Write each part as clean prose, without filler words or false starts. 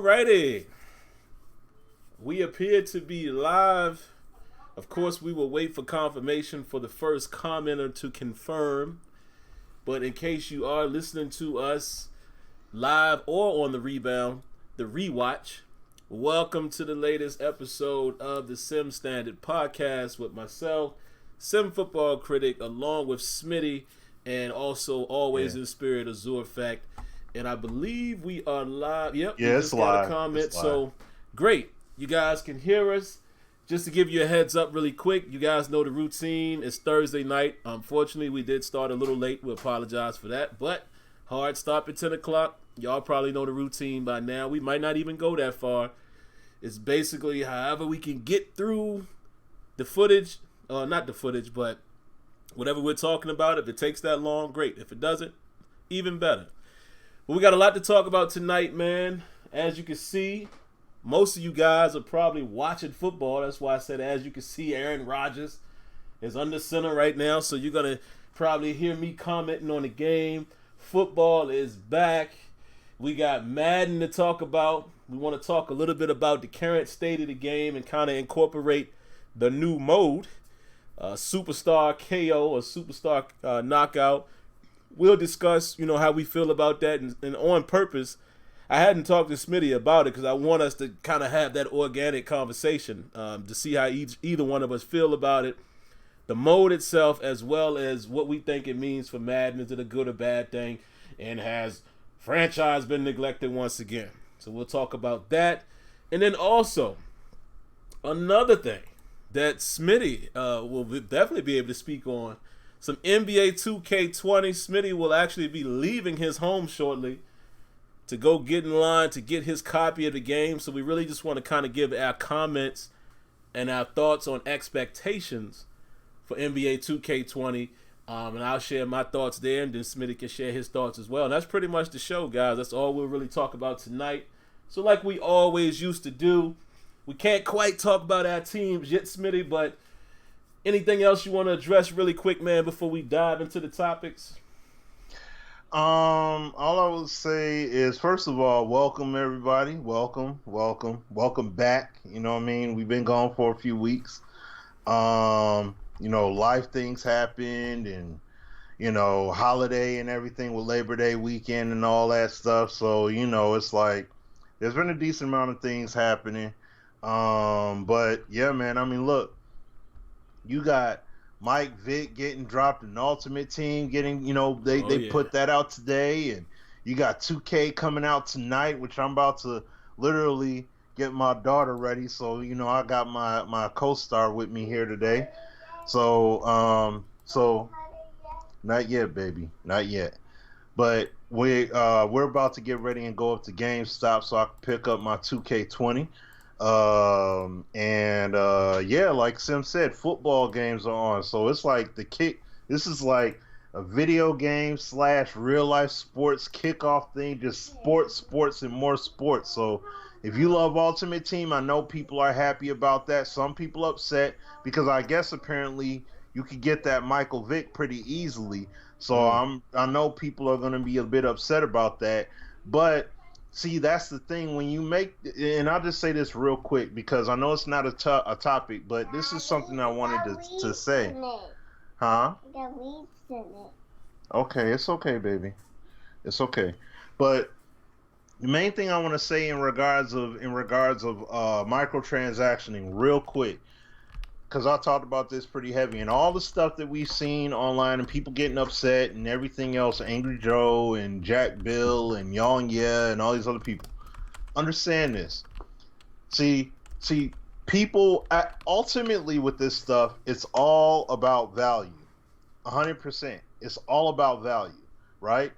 Alrighty. We appear to be live. Of course, we will wait for confirmation for the first commenter to confirm. But in case you are listening to us live or on the rebound, the rewatch, welcome to the latest episode of the Sim Standard podcast with myself, SimFBallCritic, along with Smitty, and also always in spirit AzureEffect. And I believe we are live. Yep, yeah, we it's just live. got a comment. So great. You guys can hear us. Just to give you a heads up really quick, you guys know the routine. It's Thursday night. Unfortunately, we did start a little late. We apologize for that. But hard stop at 10 o'clock. Y'all probably know the routine by now. We might not even go that far. It's basically however we can get through the footage. Not the footage, but whatever we're talking about. If it takes that long, great. If it doesn't, even better. But we got a lot to talk about tonight, man. As you can see, most of you guys are probably watching football. That's why I said, as you can see, Aaron Rodgers is under center right now. So you're going to probably hear me commenting on the game. Football is back. We got Madden to talk about. We want to talk a little bit about the current state of the game and kind of incorporate the new mode, Superstar KO or Superstar Knockout. We'll discuss, how we feel about that, and on purpose, I hadn't talked to Smitty about it because I want us to kind of have that organic conversation to see how either one of us feel about it, the mode itself, as well as what we think it means for Madden. Is it a good or bad thing, and has franchise been neglected once again? So we'll talk about that, and then also another thing that Smitty will definitely be able to speak on. Some NBA 2K20. Smitty will actually be leaving his home shortly to go get in line to get his copy of the game. So we really just want to kind of give our comments and our thoughts on expectations for NBA 2K20. And I'll share my thoughts there, and then Smitty can share his thoughts as well. And that's pretty much the show, guys. That's all we'll really talk about tonight. So like we always used to do, we can't quite talk about our teams yet, Smitty, but anything else you want to address really quick, man, before we dive into the topics? All I would say is, first of all, welcome everybody. Welcome back. You know what I mean? We've been gone for a few weeks. Life things happened, and holiday and everything with Labor Day weekend and all that stuff. So, it's like there's been a decent amount of things happening. But yeah, man, I mean, look, you got Mike Vick getting dropped in the Ultimate Team, they put that out today, and you got 2K coming out tonight, which I'm about to literally get my daughter ready. So, I got my co-star with me here today. So not yet, baby, not yet. But we're about to get ready and go up to GameStop so I can pick up my 2K20. Like Sim said, football games are on, so it's like this is like a video game / real life sports kickoff thing, just sports and more sports. So if you love Ultimate Team, I know people are happy about that. Some people upset because I guess apparently you could get that Michael Vick pretty easily. So I know people are going to be a bit upset about that, but see, that's the thing when you make, and I'll just say this real quick because I know it's not a topic, but this is something I wanted to say. Huh? Okay, it's okay, baby. It's okay. But the main thing I want to say in regards of microtransactioning real quick, because I talked about this pretty heavy, and all the stuff that we've seen online and people getting upset and everything else, Angry Joe and Jack Bill and Yang Yeah and all these other people. Understand this. See, people, ultimately with this stuff, it's all about value. 100%. It's all about value, right?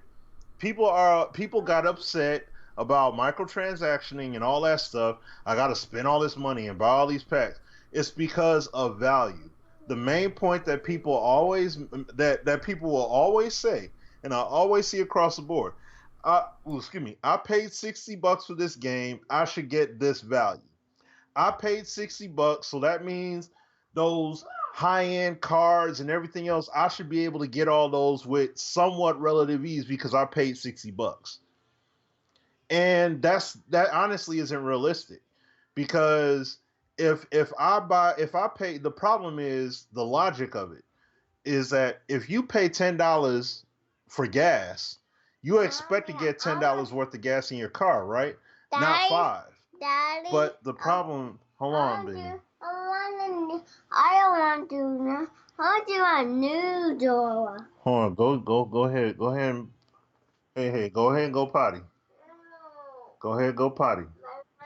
People got upset about microtransactioning and all that stuff. I got to spend all this money and buy all these packs. It's because of value. The main point that people always that people will always say, and I always see across the board, I paid $60 for this game. I should get this value. I paid $60, so that means those high-end cards and everything else, I should be able to get all those with somewhat relative ease because I paid $60. And that honestly isn't realistic, because if I pay, the problem is the logic of it is that if you pay $10 for gas, you expect to get $10 worth of gas in your car, right? Daddy, not five. Daddy, but the problem, hold on, baby. I don't want to. I do a new door. Hold on, go ahead, and hey, go ahead and go potty. Go ahead, go potty.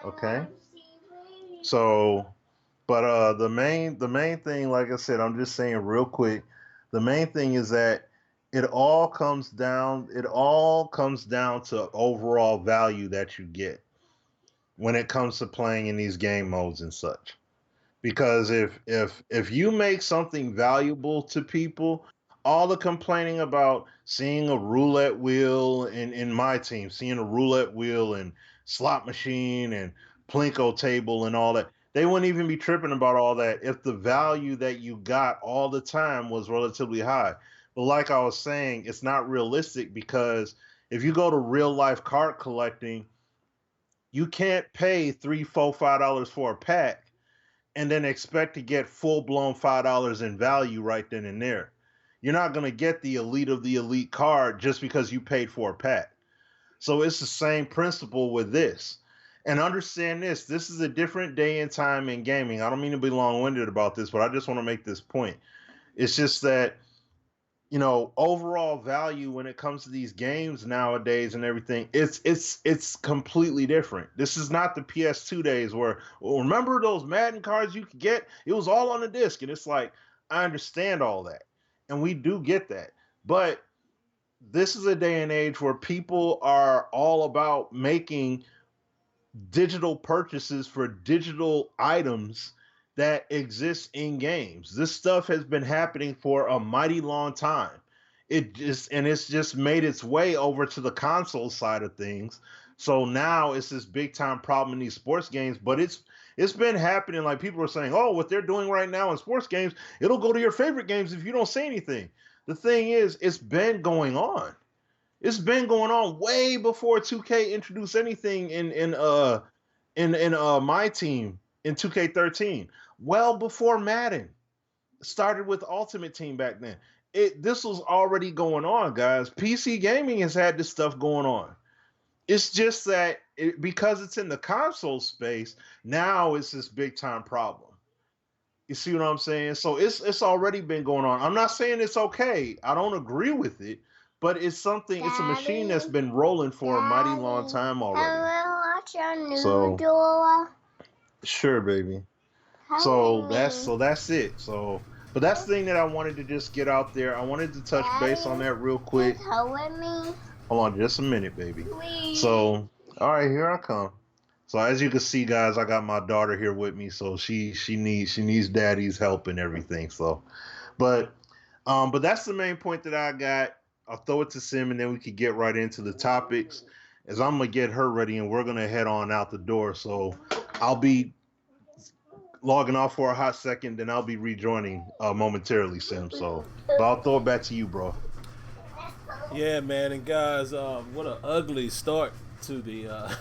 Okay. So, but the main thing, like I said, I'm just saying real quick. The main thing is that it all comes down to overall value that you get when it comes to playing in these game modes and such. Because if you make something valuable to people, all the complaining about seeing a roulette wheel in my team, seeing a roulette wheel and slot machine and plinko table and all that, they wouldn't even be tripping about all that if the value that you got all the time was relatively high. But like I was saying, it's not realistic, because if you go to real life card collecting, you can't pay $3, $4, $5 for a pack and then expect to get full blown $5 in value right then and there. You're not going to get the elite of the elite card just because you paid for a pack. So it's the same principle with this. And understand this: this is a different day and time in gaming. I don't mean to be long winded about this, but I just want to make this point. It's just that, overall value when it comes to these games nowadays and everything, it's completely different. This is not the PS2 days where, remember those Madden cards you could get? It was all on the disc, and it's like, I understand all that, and we do get that, but this is a day and age where people are all about making digital purchases for digital items that exist in games. This stuff has been happening for a mighty long time. It's just made its way over to the console side of things. So now it's this big time problem in these sports games, but it's been happening. Like, people are saying, "Oh, what they're doing right now in sports games, it'll go to your favorite games if you don't say anything." The thing is, it's been going on. It's been going on way before 2K introduced anything in my team in 2K13. Well before Madden started with Ultimate Team back then. This was already going on, guys. PC gaming has had this stuff going on. It's just that because it's in the console space, now it's this big time problem. You see what I'm saying? So it's already been going on. I'm not saying it's okay. I don't agree with it, but it's something. It's a machine that's been rolling for a mighty long time already. I watch your new door. Sure, baby. So that's it. But that's the thing that I wanted to just get out there. I wanted to touch base on that real quick. Hold on just a minute, baby. Please. So, all right, here I come. So as you can see, guys, I got my daughter here with me, so she needs daddy's help and everything. So, but that's the main point that I got. I'll throw it to Sim, and then we could get right into the topics. As I'm gonna get her ready, and we're gonna head on out the door. So I'll be logging off for a hot second, then I'll be rejoining momentarily, Sim. So, but I'll throw it back to you, bro. Yeah, man, and guys, what an ugly start to the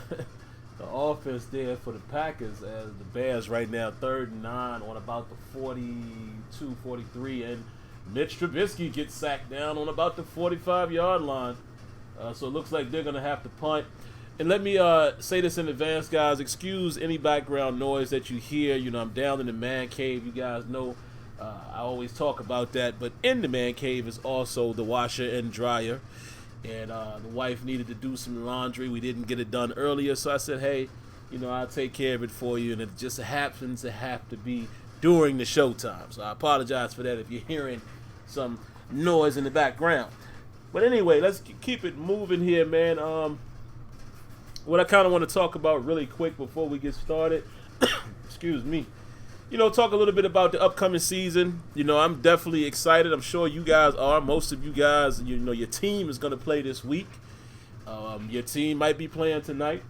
the offense there for the Packers, as the Bears right now 3rd and 9 on about the 42, 43, and Mitch Trubisky gets sacked down on about the 45-yard line. So it looks like they're going to have to punt. And let me say this in advance, guys. Excuse any background noise that you hear. I'm down in the man cave. You guys know I always talk about that. But in the man cave is also the washer and dryer. And the wife needed to do some laundry. We didn't get it done earlier. So I said, hey, I'll take care of it for you. And it just happens to have to be during the showtime. So I apologize for that if you're hearing some noise in the background. But anyway, let's keep it moving here, man. What I kind of want to talk about really quick before we get started, excuse me, talk a little bit about the upcoming season. I'm definitely excited. I'm sure you guys are. Most of you guys, your team is going to play this week. Your team might be playing tonight.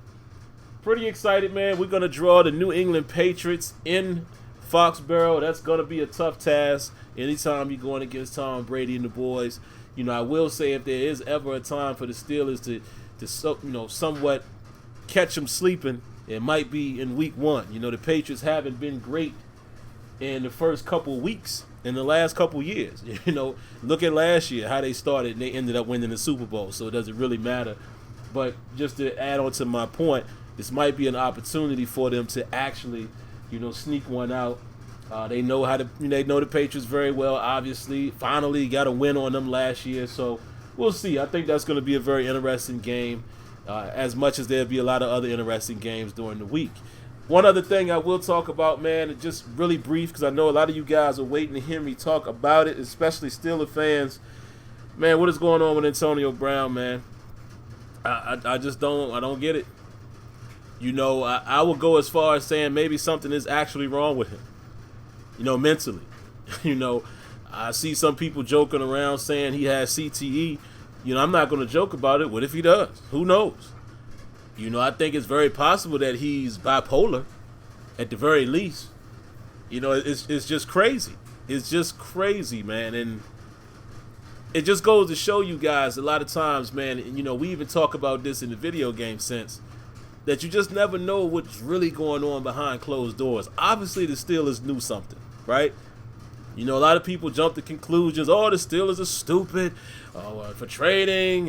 Pretty excited, man. We're going to draw the New England Patriots in Foxborough. That's going to be a tough task anytime you're going against Tom Brady and the boys. I will say, if there is ever a time for the Steelers to somewhat catch them sleeping, it might be in week 1. You know, the Patriots haven't been great in the first couple of weeks in the last couple of years. You know, look at last year, how they started, and they ended up winning the Super Bowl, so it doesn't really matter. But just to add on to my point, this might be an opportunity for them to actually, you know, sneak one out. They know how to, they know the Patriots very well, obviously. Finally got a win on them last year, so we'll see. I think that's going to be a very interesting game, as much as there'll be a lot of other interesting games during the week. One other thing I will talk about, man, and just really brief, because I know a lot of you guys are waiting to hear me talk about it, especially Steelers fans. Man, what is going on with Antonio Brown, man? I just don't get it. You know, I will go as far as saying maybe something is actually wrong with him, you know, mentally. You know, I see some people joking around saying he has CTE. You know, I'm not going to joke about it. What if he does? Who knows? You know, I think it's very possible that he's bipolar at the very least. You know, it's just crazy. It's just crazy, man. And it just goes to show you guys a lot of times, man, and, you know, we even talk about this in the video game sense, that you just never know what's really going on behind closed doors. Obviously, the Steelers knew something, right? You know, a lot of people jump to conclusions, oh, the Steelers are stupid for trading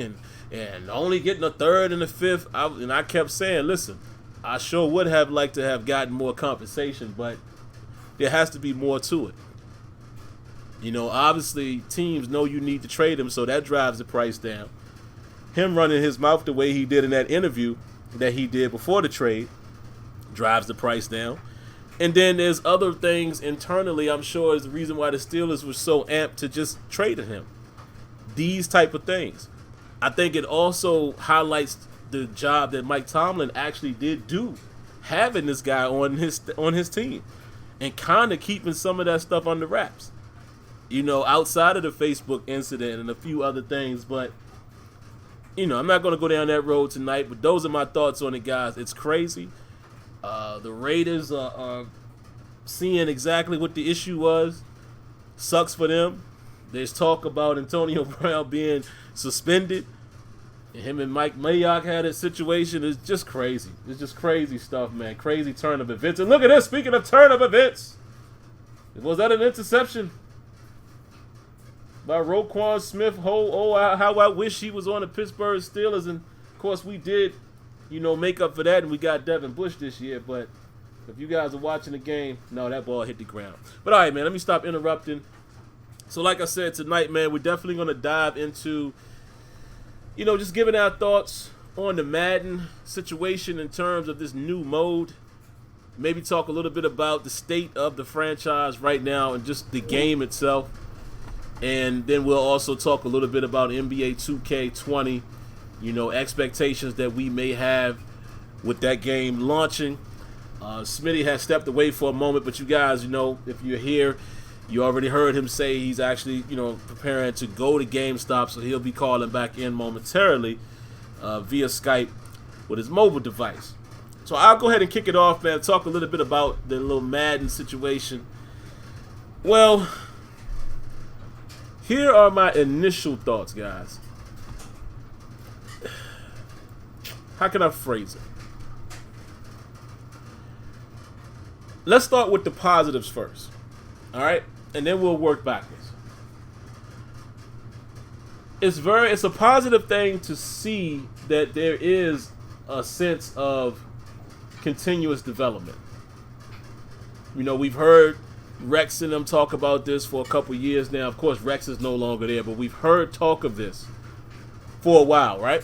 and only getting a third and a fifth. And I kept saying, listen, I sure would have liked to have gotten more compensation, but there has to be more to it. You know, obviously, teams know you need to trade him, so that drives the price down. Him running his mouth the way he did in that interview that he did before the trade drives the price down. And then there's other things internally, I'm sure, is the reason why the Steelers were so amped to just trade him. These type of things. I think it also highlights the job that Mike Tomlin actually did do, having this guy on his team and kind of keeping some of that stuff under wraps. You know, outside of the Facebook incident and a few other things, but you know, I'm not going to go down that road tonight, but those are my thoughts on it, guys. It's crazy. The Raiders are seeing exactly what the issue was. Sucks for them. There's talk about Antonio Brown being suspended. And him and Mike Mayock had a situation. It's just crazy. It's just crazy stuff, man. Crazy turn of events. And look at this. Speaking of turn of events, was that an interception by Roquan Smith? How I wish he was on the Pittsburgh Steelers. And, of course, we did, you know, make up for that, and we got Devin Bush this year. But if you guys are watching the game, no, that ball hit the ground. But, all right, man, let me stop interrupting. So, like I said, tonight, man, we're definitely going to dive into, you know, just giving our thoughts on the Madden situation in terms of this new mode. Maybe talk a little bit about the state of the franchise right now and just the game itself. And then we'll also talk a little bit about NBA 2K20, you know, expectations that we may have with that game launching. Smitty has stepped away for a moment, but you guys, you know, if you're here, you already heard him say he's actually, you know, preparing to go to GameStop, so he'll be calling back in momentarily via Skype with his mobile device. So I'll go ahead and kick it off, man, talk a little bit about the little Madden situation. Well, here are my initial thoughts, guys. How can I phrase it? Let's start with the positives first, all right? And then we'll work backwards. It's a positive thing to see that there is a sense of continuous development. You know, we've heard Rex and them talk about this for a couple years now. Of course, Rex is no longer there, but we've heard talk of this for a while, right?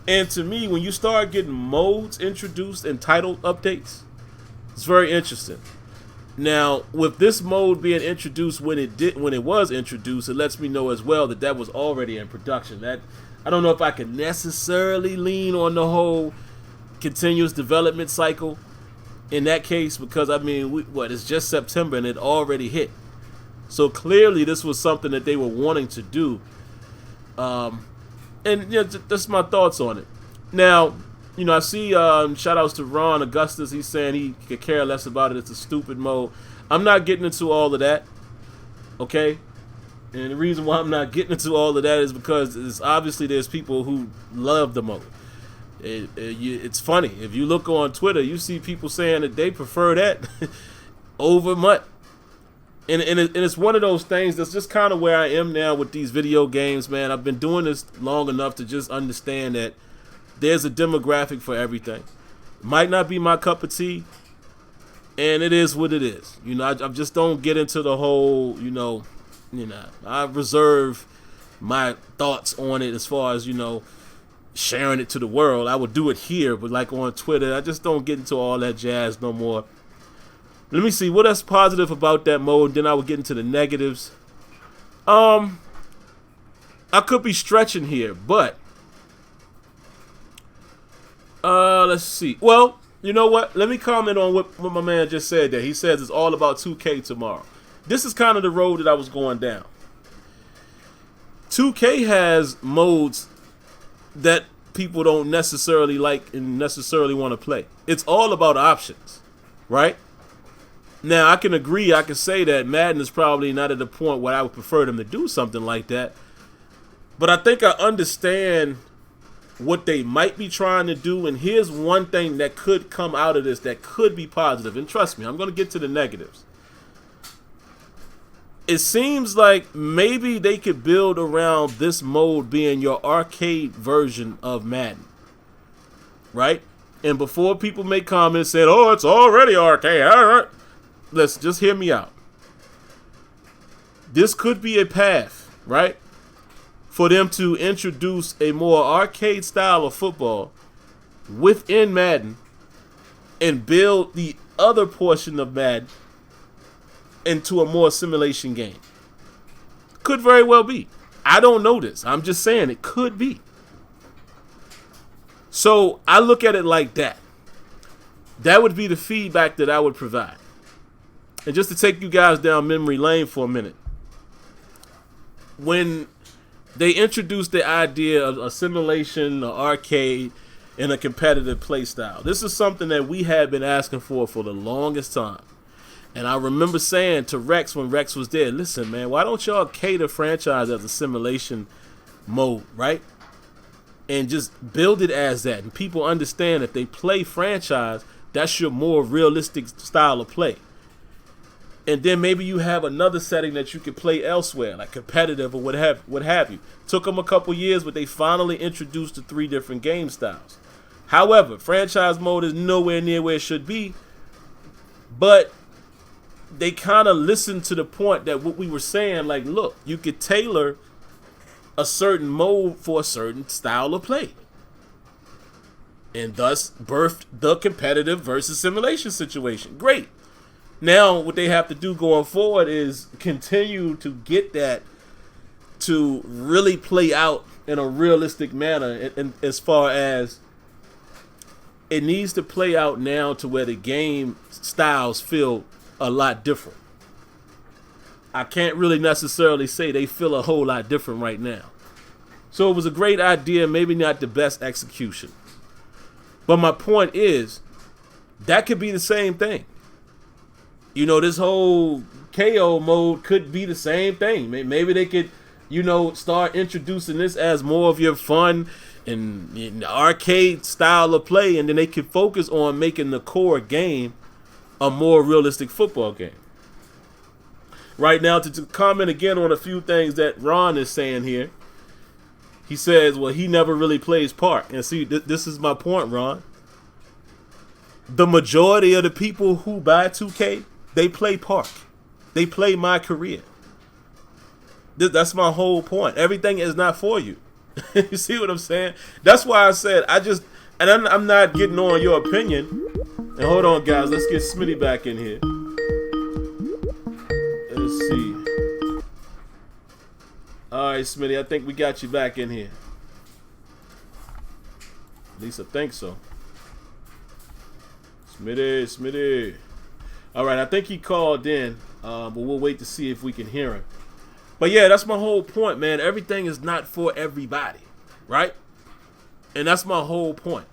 And to me, when you start getting modes introduced and title updates, it's very interesting. Now, with this mode being introduced when it was introduced, it lets me know as well that that was already in production. That I don't know if I can necessarily lean on the whole continuous development cycle in that case, because I mean, it's just September and it already hit. So clearly, this was something that they were wanting to do. And you know, that's my thoughts on it. Now, you know, I see shout outs to Ron Augustus. He's saying he could care less about it. It's a stupid mode. I'm not getting into all of that, okay? And the reason why I'm not getting into all of that is because it's obviously there's people who love the mode. It's funny. If you look on Twitter, you see people saying that they prefer that over MUT. And it's one of those things that's just kind of where I am now with these video games, man. I've been doing this long enough to just understand that there's a demographic for everything. Might not be my cup of tea, and it is what it is. You know, I just don't get into the whole, I reserve my thoughts on it as far as, sharing it to the world. I would do it here, but like on Twitter, I just don't get into all that jazz no more. Let me see what else positive about that mode. Then I would get into the negatives. I could be stretching here, but let's see. Well, you know what? Let me comment on what my man just said there. He says it's all about 2K tomorrow. This is kind of the road that I was going down. 2K has modes that people don't necessarily like and necessarily want to play. It's all about options, right? Now, I can agree, I can say that Madden is probably not at the point where I would prefer them to do something like that. But I think I understand what they might be trying to do. And here's one thing that could come out of this that could be positive. And trust me, I'm going to get to the negatives. It seems like maybe they could build around this mode being your arcade version of Madden. Right? And before people make comments saying, oh, it's already arcade. All right. Let's just hear me out. This could be a path, right, for them to introduce a more arcade style of football within Madden and build the other portion of Madden into a more simulation game. Could very well be. I don't know this. I'm just saying it could be. So I look at it like that. That would be the feedback that I would provide. And just to take you guys down memory lane for a minute, when they introduced the idea of a simulation, an arcade, and a competitive play style, this is something that we had been asking for the longest time. And I remember saying to Rex when Rex was there, listen, man, why don't y'all cater franchise as a simulation mode, right? And just build it as that. And people understand if they play franchise, that's your more realistic style of play. And then maybe you have another setting that you could play elsewhere, like competitive or what have you. Took them a couple years, but they finally introduced the 3 different game styles. However, franchise mode is nowhere near where it should be. But they kind of listened to the point that what we were saying, like, look, you could tailor a certain mode for a certain style of play. And thus birthed the competitive versus simulation situation. Great. Now, what they have to do going forward is continue to get that to really play out in a realistic manner. And as far as it needs to play out now to where the game styles feel a lot different. I can't really necessarily say they feel a whole lot different right now. So it was a great idea, maybe not the best execution. But my point is, that could be the same thing. You know, this whole KO mode could be the same thing. Maybe they could, start introducing this as more of your fun and arcade style of play, and then they could focus on making the core game a more realistic football game. Right now, to comment again on a few things that Ron is saying here, he says, well, he never really plays Park. And see, this is my point, Ron. The majority of the people who buy 2K, they play Park. They play My Career. That's my whole point. Everything is not for you. You see what I'm saying? That's why I said I'm not getting on your opinion. And hold on, guys. Let's get Smitty back in here. Let's see. All right, Smitty. I think we got you back in here. At least I think so. Smitty. All right, I think he called in, but we'll wait to see if we can hear him. But yeah, that's my whole point, man. Everything is not for everybody, right? And that's my whole point.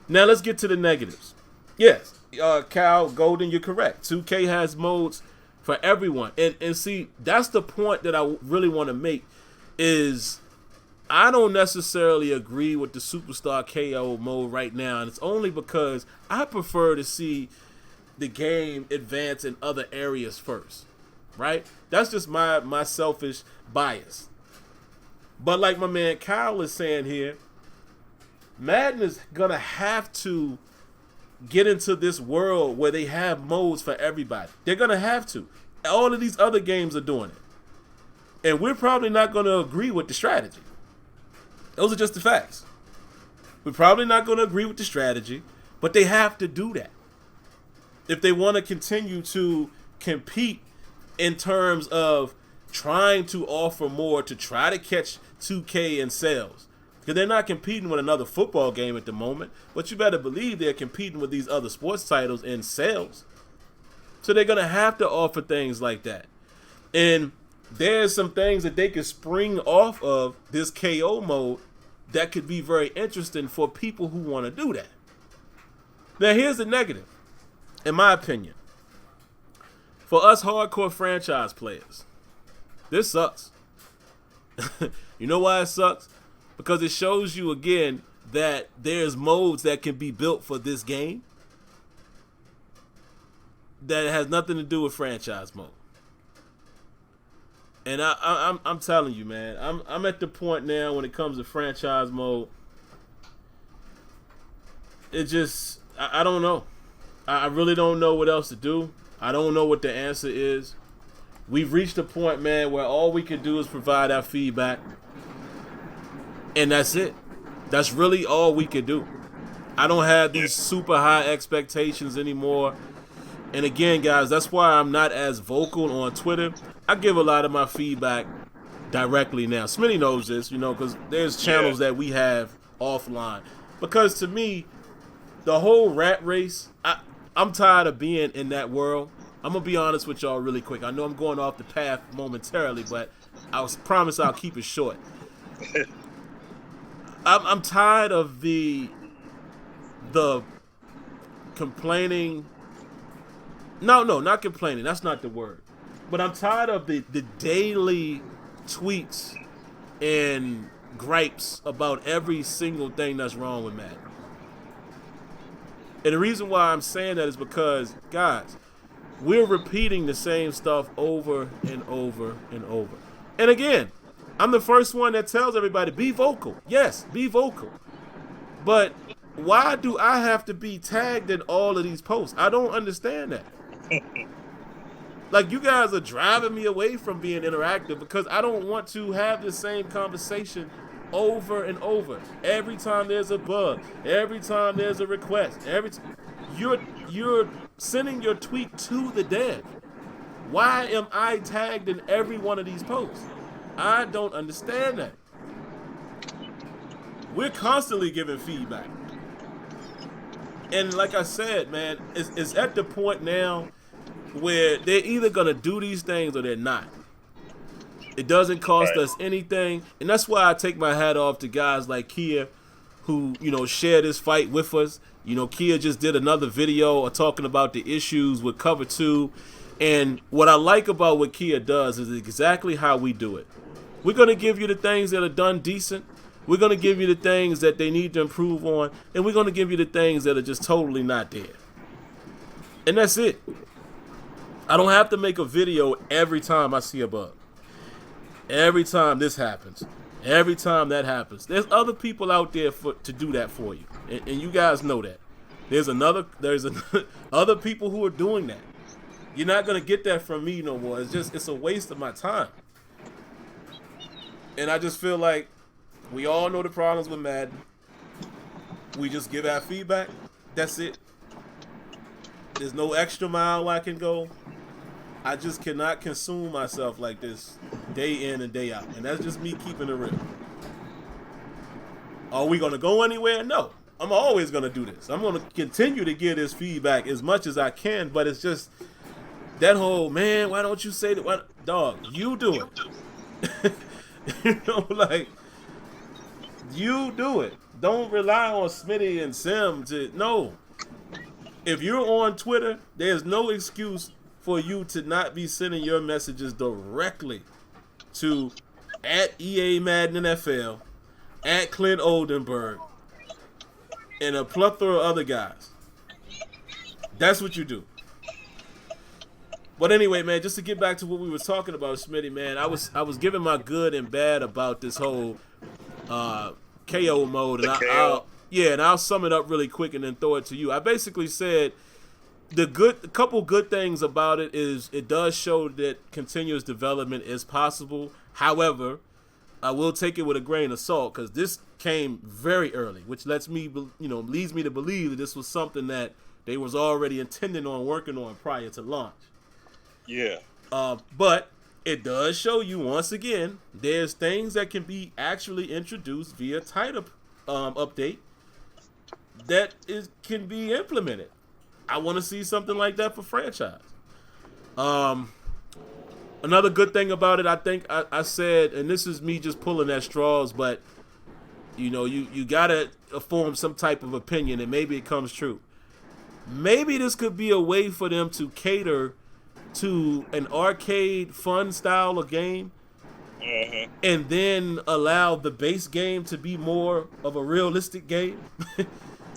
Now let's get to the negatives. Yes, Cal Golden, you're correct. 2K has modes for everyone. And see, that's the point that I really want to make is I don't necessarily agree with the Superstar KO mode right now, and it's only because I prefer to see the game advance in other areas first, right? That's just my selfish bias. But like my man Kyle is saying here, Madden is going to have to get into this world where they have modes for everybody. They're going to have to. All of these other games are doing it. And we're probably not going to agree with the strategy. Those are just the facts. We're probably not going to agree with the strategy, but they have to do that if they want to continue to compete in terms of trying to offer more to try to catch 2K in sales. Because they're not competing with another football game at the moment, but you better believe they're competing with these other sports titles in sales. So they're going to have to offer things like that. And there's some things that they could spring off of this KO mode that could be very interesting for people who want to do that. Now, here's the negative, in my opinion. For us hardcore franchise players, this sucks. You know why it sucks? Because it shows you again that there's modes that can be built for this game that has nothing to do with franchise mode. And I'm telling you, man, I'm at the point now when it comes to franchise mode. It just, I don't know. I really don't know what else to do. I don't know what the answer is. We've reached a point, man, where all we can do is provide our feedback. And that's it. That's really all we can do. I don't have these super high expectations anymore. And again, guys, that's why I'm not as vocal on Twitter. I give a lot of my feedback directly now. Smitty knows this, you know, because there's channels that we have offline. Because to me, the whole rat race, I'm tired of being in that world. I'm going to be honest with y'all really quick. I know I'm going off the path momentarily, but I promise I'll keep it short. I'm tired of the complaining. No, not complaining. That's not the word. But I'm tired of the daily tweets and gripes about every single thing that's wrong with Madden. And the reason why I'm saying that is because, guys, we're repeating the same stuff over and over and over. And again, I'm the first one that tells everybody, be vocal. Yes, be vocal. But why do I have to be tagged in all of these posts? I don't understand that. Like, you guys are driving me away from being interactive because I don't want to have the same conversation over and over. Every time there's a bug, every time there's a request, you're sending your tweet to the dev. Why am I tagged in every one of these posts? I don't understand that. We're constantly giving feedback. And like I said, man, it's at the point now where they're either going to do these things or they're not. It doesn't cost us anything. And that's why I take my hat off to guys like Kia who, you know, share this fight with us. You know, Kia just did another video talking about the issues with Cover 2. And what I like about what Kia does is exactly how we do it. We're going to give you the things that are done decent. We're going to give you the things that they need to improve on. And we're going to give you the things that are just totally not there. And that's it. I don't have to make a video every time I see a bug. Every time this happens. Every time that happens. There's other people out there to do that for you. And you guys know that. There's other people who are doing that. You're not going to get that from me no more. It's a waste of my time. And I just feel like we all know the problems with Madden. We just give our feedback. That's it. There's no extra mile I can go. I just cannot consume myself like this day in and day out. And that's just me keeping it real. Are we going to go anywhere? No. I'm always going to do this. I'm going to continue to give this feedback as much as I can, but it's just that whole, man, why don't you say that? Why, dog, you do it. You know, like, you do it. Don't rely on Smitty and Sim to, no. If you're on Twitter, there's no excuse for you to not be sending your messages directly to @EA Madden NFL at Clint Oldenburg and a plethora of other guys. That's what you do. But anyway, man, just to get back to what we were talking about, Smitty, man, I was giving my good and bad about this whole KO mode, and I'll sum it up really quick and then throw it to you. I basically said a couple good things about it is it does show that continuous development is possible. However, I will take it with a grain of salt because this came very early, which leads me to believe that this was something that they was already intending on working on prior to launch. Yeah. But it does show you once again there's things that can be actually introduced via title update that can be implemented. I want to see something like that for franchise. Another good thing about it, I think I said, and this is me just pulling at straws, but you gotta form some type of opinion, and maybe it comes true. Maybe this could be a way for them to cater to an arcade fun style of game, and then allow the base game to be more of a realistic game.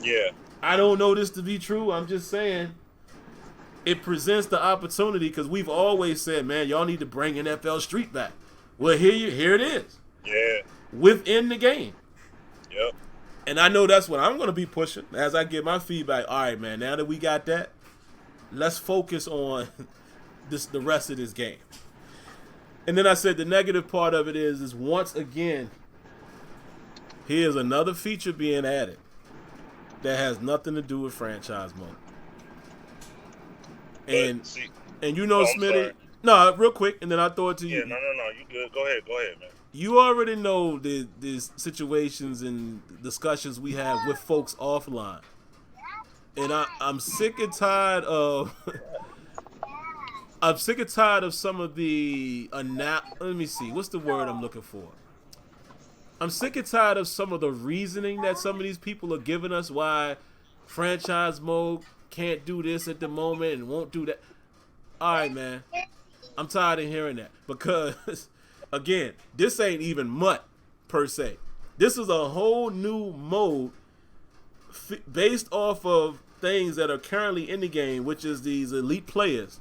Yeah. I don't know this to be true. I'm just saying it presents the opportunity because we've always said, man, y'all need to bring NFL Street back. Well, here it is. Yeah. Within the game. Yep. And I know that's what I'm going to be pushing as I get my feedback. All right, man, now that we got that, let's focus on the rest of this game. And then I said the negative part of it is once again, here's another feature being added that has nothing to do with franchise mode. And Smitty. No, real quick, and then I'll throw it to you. Yeah, no, you good. Go ahead, man. You already know these situations and discussions we have with folks offline. And I'm sick and tired of some of the let me see, what's the word I'm looking for? I'm sick and tired of some of the reasoning that some of these people are giving us why franchise mode can't do this at the moment and won't do that. All right, man. I'm tired of hearing that because, again, this ain't even MUT per se. This is a whole new mode based off of things that are currently in the game, which is these elite players.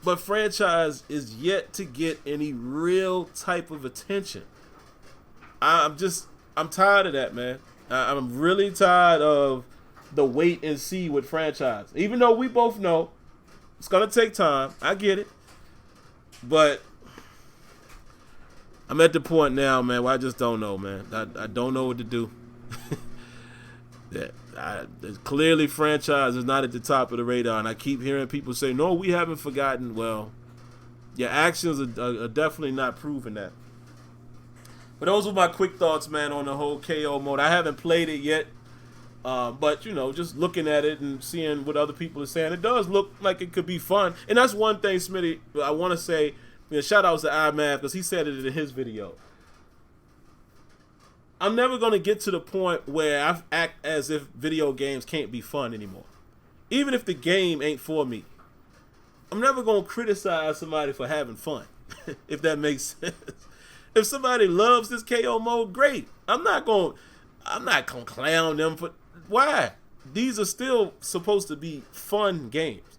But franchise is yet to get any real type of attention. I'm tired of that, man. I'm really tired of the wait and see with franchise. Even though we both know it's going to take time. I get it. But I'm at the point now, man, where I just don't know, man. I don't know what to do. Clearly franchise is not at the top of the radar, and I keep hearing people say, no, we haven't forgotten. Well, your actions are definitely not proving that. But those were my quick thoughts, man, on the whole KO mode. I haven't played it yet, but, just looking at it and seeing what other people are saying, it does look like it could be fun. And that's one thing, Smitty, I want to say, shout outs to iMath, because he said it in his video. I'm never going to get to the point where I act as if video games can't be fun anymore. Even if the game ain't for me. I'm never going to criticize somebody for having fun, if that makes sense. If somebody loves this KO mode, great. I'm not going to clown them for why? These are still supposed to be fun games.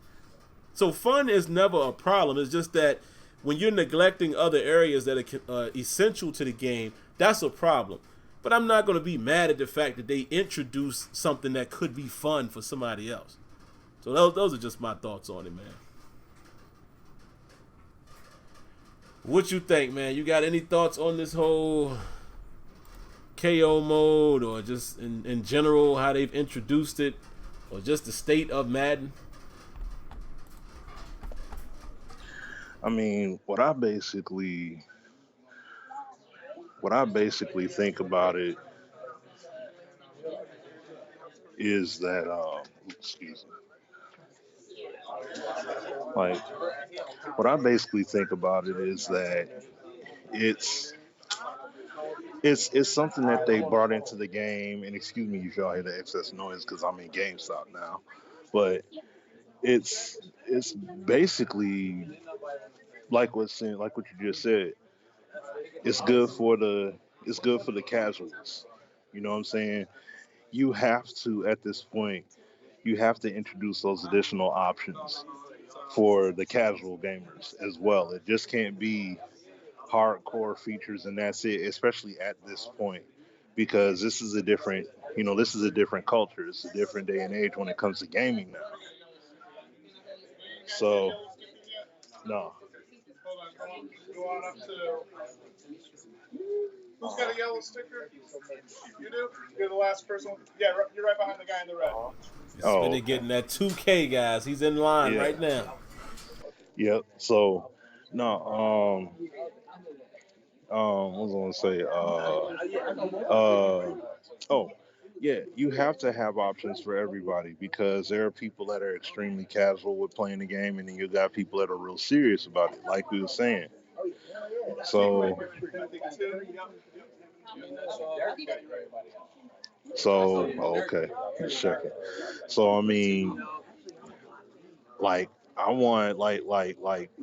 So fun is never a problem. It's just that when you're neglecting other areas that are essential to the game, that's a problem. But I'm not going to be mad at the fact that they introduced something that could be fun for somebody else. So those are just my thoughts on it, man. What you think, man? You got any thoughts on this whole KO mode, or just in general how they've introduced it, or just the state of Madden? I mean, what I basically think about it is that excuse me. Like, what I basically think about it is that it's something that they brought into the game, and excuse me if y'all hear the excess noise because I'm in GameStop now, but it's basically like what you just said. It's good for the It's good for the casuals. You know what I'm saying? You have to, at this point, you have to introduce those additional options for the casual gamers as well. It just can't be hardcore features and that's it, especially at this point, because this is a different, this is a different culture. It's a different day and age when it comes to gaming now. So, no. Go on up to. Who's got a yellow sticker? You do? You're the last person. Yeah, you're right behind the guy in the red. Smitty getting that 2K, guys. He's in line right now. Yep. So, no. What was I gonna say? Yeah, you have to have options for everybody because there are people that are extremely casual with playing the game, and then you got people that are real serious about it, like we were saying. So, okay, just checking. So, I mean, like, I want,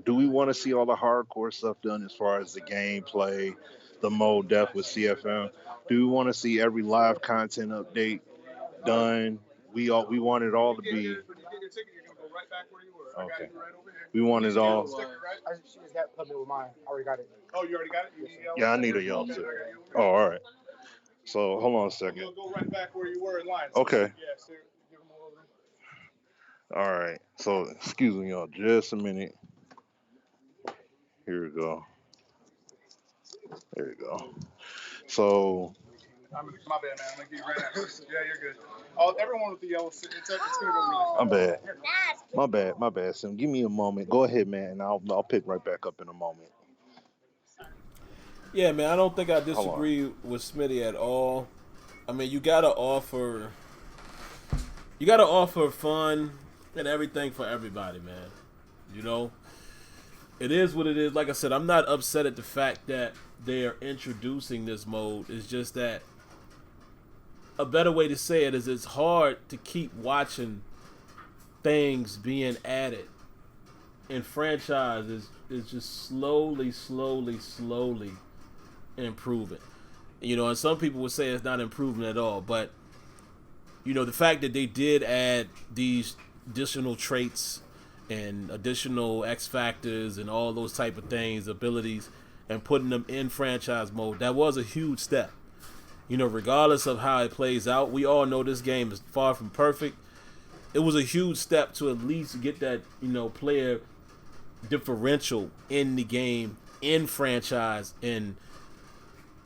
do we want to see all the hardcore stuff done as far as the gameplay, the mode depth with CFM? Do we want to see every live content update done? We want it all to be. Okay. We want it all. I just got put me with mine. I already got it. Oh, you already got it? Yeah, I need a yellow too. Oh, all right. So hold on a second. You'll go right back where you were in line. Okay. Yeah, so give them over. All right. So excuse me, y'all, just a minute. Here we go. There you go. So. My bad, man. I'm gonna get you right now. Yeah, you're good. Everyone with the yellow sticker, it's gonna go really fast. My bad, Sim. Give me a moment. Go ahead, man, and I'll pick right back up in a moment. Yeah, man, I don't think I disagree with Smitty at all. I mean, you gotta offer fun and everything for everybody, man. You know, it is what it is. Like I said, I'm not upset at the fact that they are introducing this mode. It's just that a better way to say it is it's hard to keep watching things being added and franchise is just slowly improving. You know, and some people would say it's not improving at all, but you know, the fact that they did add these additional traits and additional X factors and all those type of things, abilities, and putting them in franchise mode, that was a huge step. You know, regardless of how it plays out, we all know this game is far from perfect. It was a huge step to at least get that, you know, player differential in the game, in franchise, and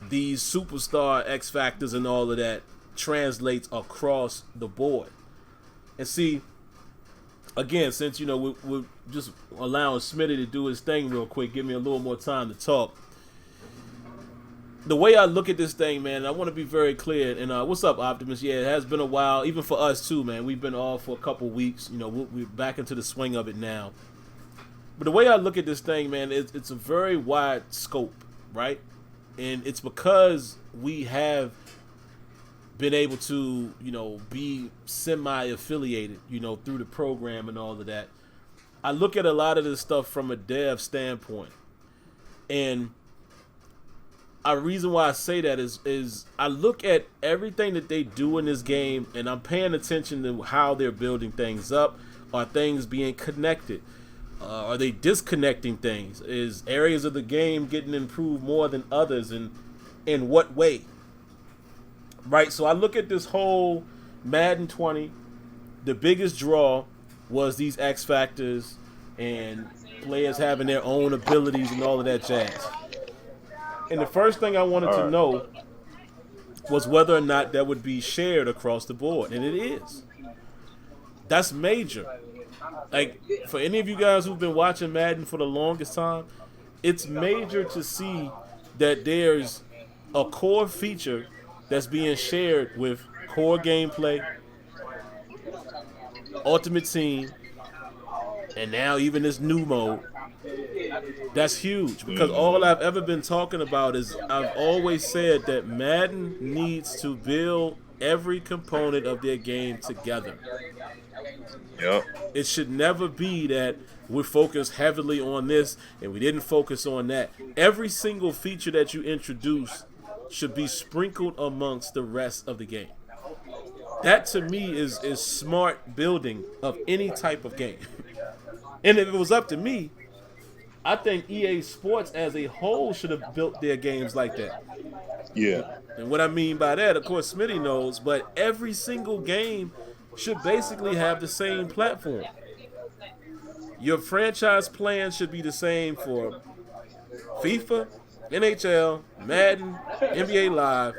these superstar X factors and all of that translates across the board. And see, again, since, you know, we're just allowing Smitty to do his thing real quick, give me a little more time to talk. The way I look at this thing, man, I want to be very clear. And what's up, Optimus? Yeah, it has been a while, even for us too, man. We've been off for a couple weeks. You know, we're back into the swing of it now. But the way I look at this thing, man, it's a very wide scope, right? And it's because we have been able to, you know, be semi-affiliated, you know, through the program and all of that. I look at a lot of this stuff from a dev standpoint. And a reason why I say that is I look at everything that they do in this game, and I'm paying attention to how they're building things up. Are things being connected? Are they disconnecting things? Is areas of the game getting improved more than others, and in what way? Right, so I look at this whole Madden 20. The biggest draw was these X factors and players having their own abilities and all of that jazz. And the first thing I wanted to know was whether or not that would be shared across the board, and it is. That's major. Like, for any of you guys who've been watching Madden for the longest time, it's major to see that there's a core feature that's being shared with core gameplay, Ultimate Team, and now even this new mode. That's huge, because all I've ever been talking about is I've always said that Madden needs to build every component of their game together. Yep. It should never be that we're focused heavily on this and we didn't focus on that. Every single feature that you introduce should be sprinkled amongst the rest of the game. That to me is smart building of any type of game. And if it was up to me, I think EA Sports as a whole should have built their games like that. Yeah. And what I mean by that, of course, Smitty knows, but every single game should basically have the same platform. Your franchise plan should be the same for FIFA, NHL, Madden, NBA Live,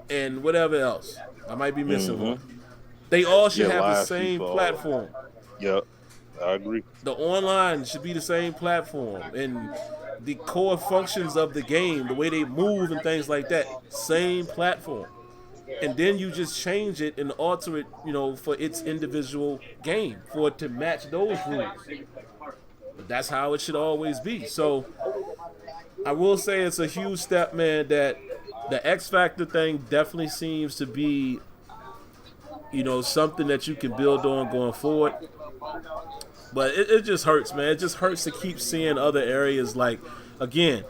and whatever else. I might be missing one. They all should Yeah, have the live same FIFA. platform. Yep, I agree. The online should be the same platform, and the core functions of the game, the way they move and things like that, same platform. And then you just change it and alter it, for its individual game, for it to match those rules. But that's how it should always be. So I will say it's a huge step, man, that the X Factor thing definitely seems to be, something that you can build on going forward. But it just hurts, man. It just hurts to keep seeing other areas like, again,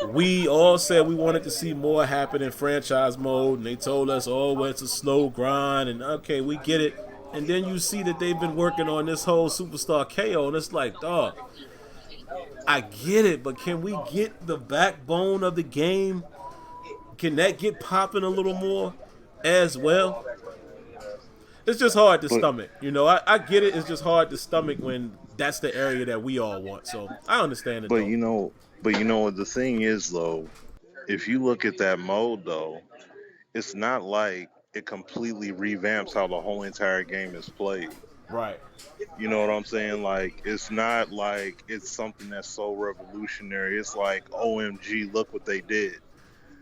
we all said we wanted to see more happen in franchise mode, and they told us, oh, well, it's a slow grind, and okay, we get it. And then you see that they've been working on this whole Superstar KO, and it's like, dog, I get it, but can we get the backbone of the game? Can that get popping a little more as well? It's just hard to stomach. I get it. It's just hard to stomach when that's the area that we all want. So I understand it. But what the thing is though, if you look at that mode though, it's not like it completely revamps how the whole entire game is played. Right. You know what I'm saying? Like, it's not like it's something that's so revolutionary. It's like, OMG, look what they did.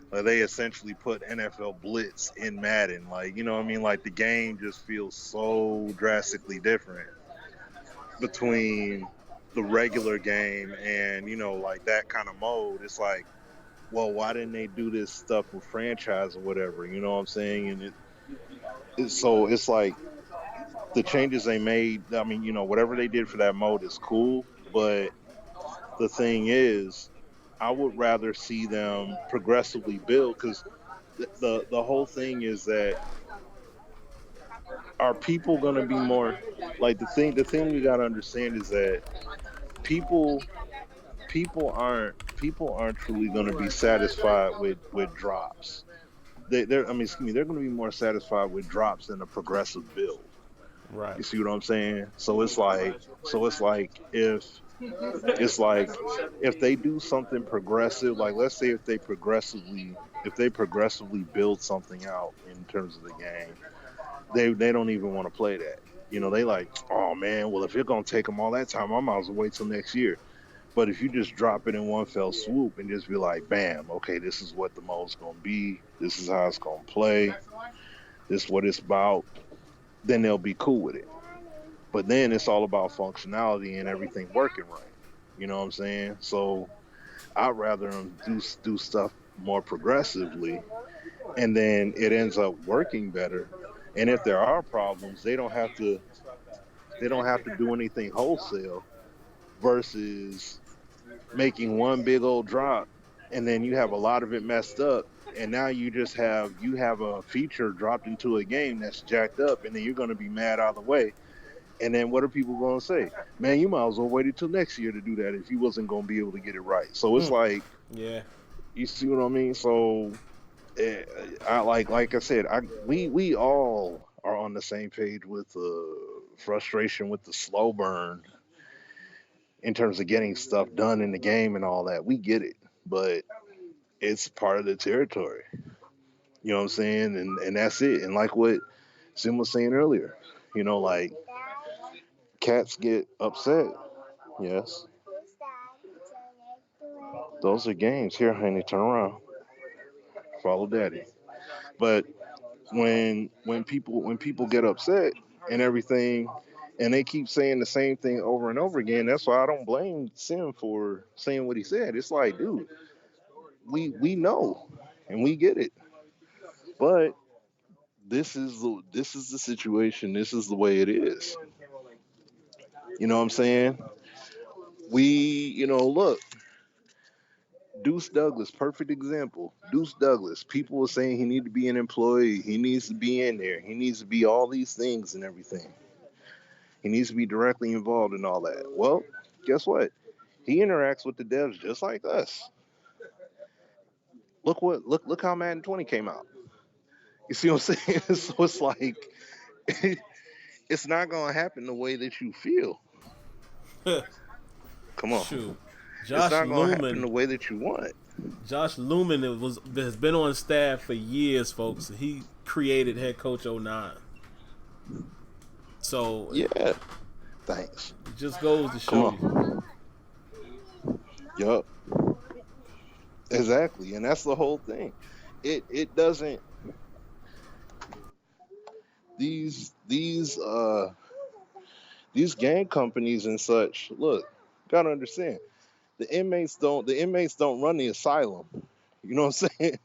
They essentially put NFL Blitz in Madden. Like, you know what I mean? Like, the game just feels so drastically different between the regular game and, like that kind of mode. It's like, well, why didn't they do this stuff with franchise or whatever? You know what I'm saying? And it's like the changes they made. I mean, whatever they did for that mode is cool, but the thing is, I would rather see them progressively build, because the whole thing is that, are people going to be more like, the thing we got to understand is that people aren't truly going to be satisfied with drops. They're going to be more satisfied with drops than a progressive build. Right. You see what I'm saying? So it's like if they do something progressive, like let's say if they progressively build something out in terms of the game, they don't even want to play that. They like, oh man, well if you're gonna take them all that time, I might as well wait till next year. But if you just drop it in one fell swoop and just be like, bam, okay, this is what the mode's gonna be, this is how it's gonna play, this is what it's about, then they'll be cool with it. But then it's all about functionality and everything working right. You know what I'm saying? So I'd rather them do stuff more progressively, and then it ends up working better. And if there are problems, they don't have to do anything wholesale, versus making one big old drop and then you have a lot of it messed up, and now you have a feature dropped into a game that's jacked up, and then you're going to be mad out of the way. And then what are people going to say? Man, you might as well wait until next year to do that if you wasn't going to be able to get it right. So it's like, yeah, you see what I mean? So I like I said, we all are on the same page with frustration with the slow burn in terms of getting stuff done in the game and all that. We get it, but it's part of the territory. You know what I'm saying? And that's it. And like what Sim was saying earlier, like, cats get upset. Yes. Those are games. Here, honey, turn around. Follow daddy. But when people get upset and everything, and they keep saying the same thing over and over again, that's why I don't blame Sim for saying what he said. It's like, dude, we know and we get it. But this is the situation. This is the way it is. You know what I'm saying? We, look, Deuce Douglas, perfect example. Deuce Douglas, people were saying he needs to be an employee. He needs to be in there. He needs to be all these things and everything. He needs to be directly involved in all that. Well, guess what? He interacts with the devs just like us. Look how Madden 20 came out. You see what I'm saying? So it's like it's not gonna happen the way that you feel. Come on. Shoot. It's Josh not gonna happen Lumen. the way that you want. Josh Lumen has been on staff for years, folks. He created head coach 09. So Yeah. Thanks. it just goes to show you. Yup. Exactly. And that's the whole thing. It doesn't these game companies and such, look, gotta understand. The inmates don't run the asylum. You know what I'm saying?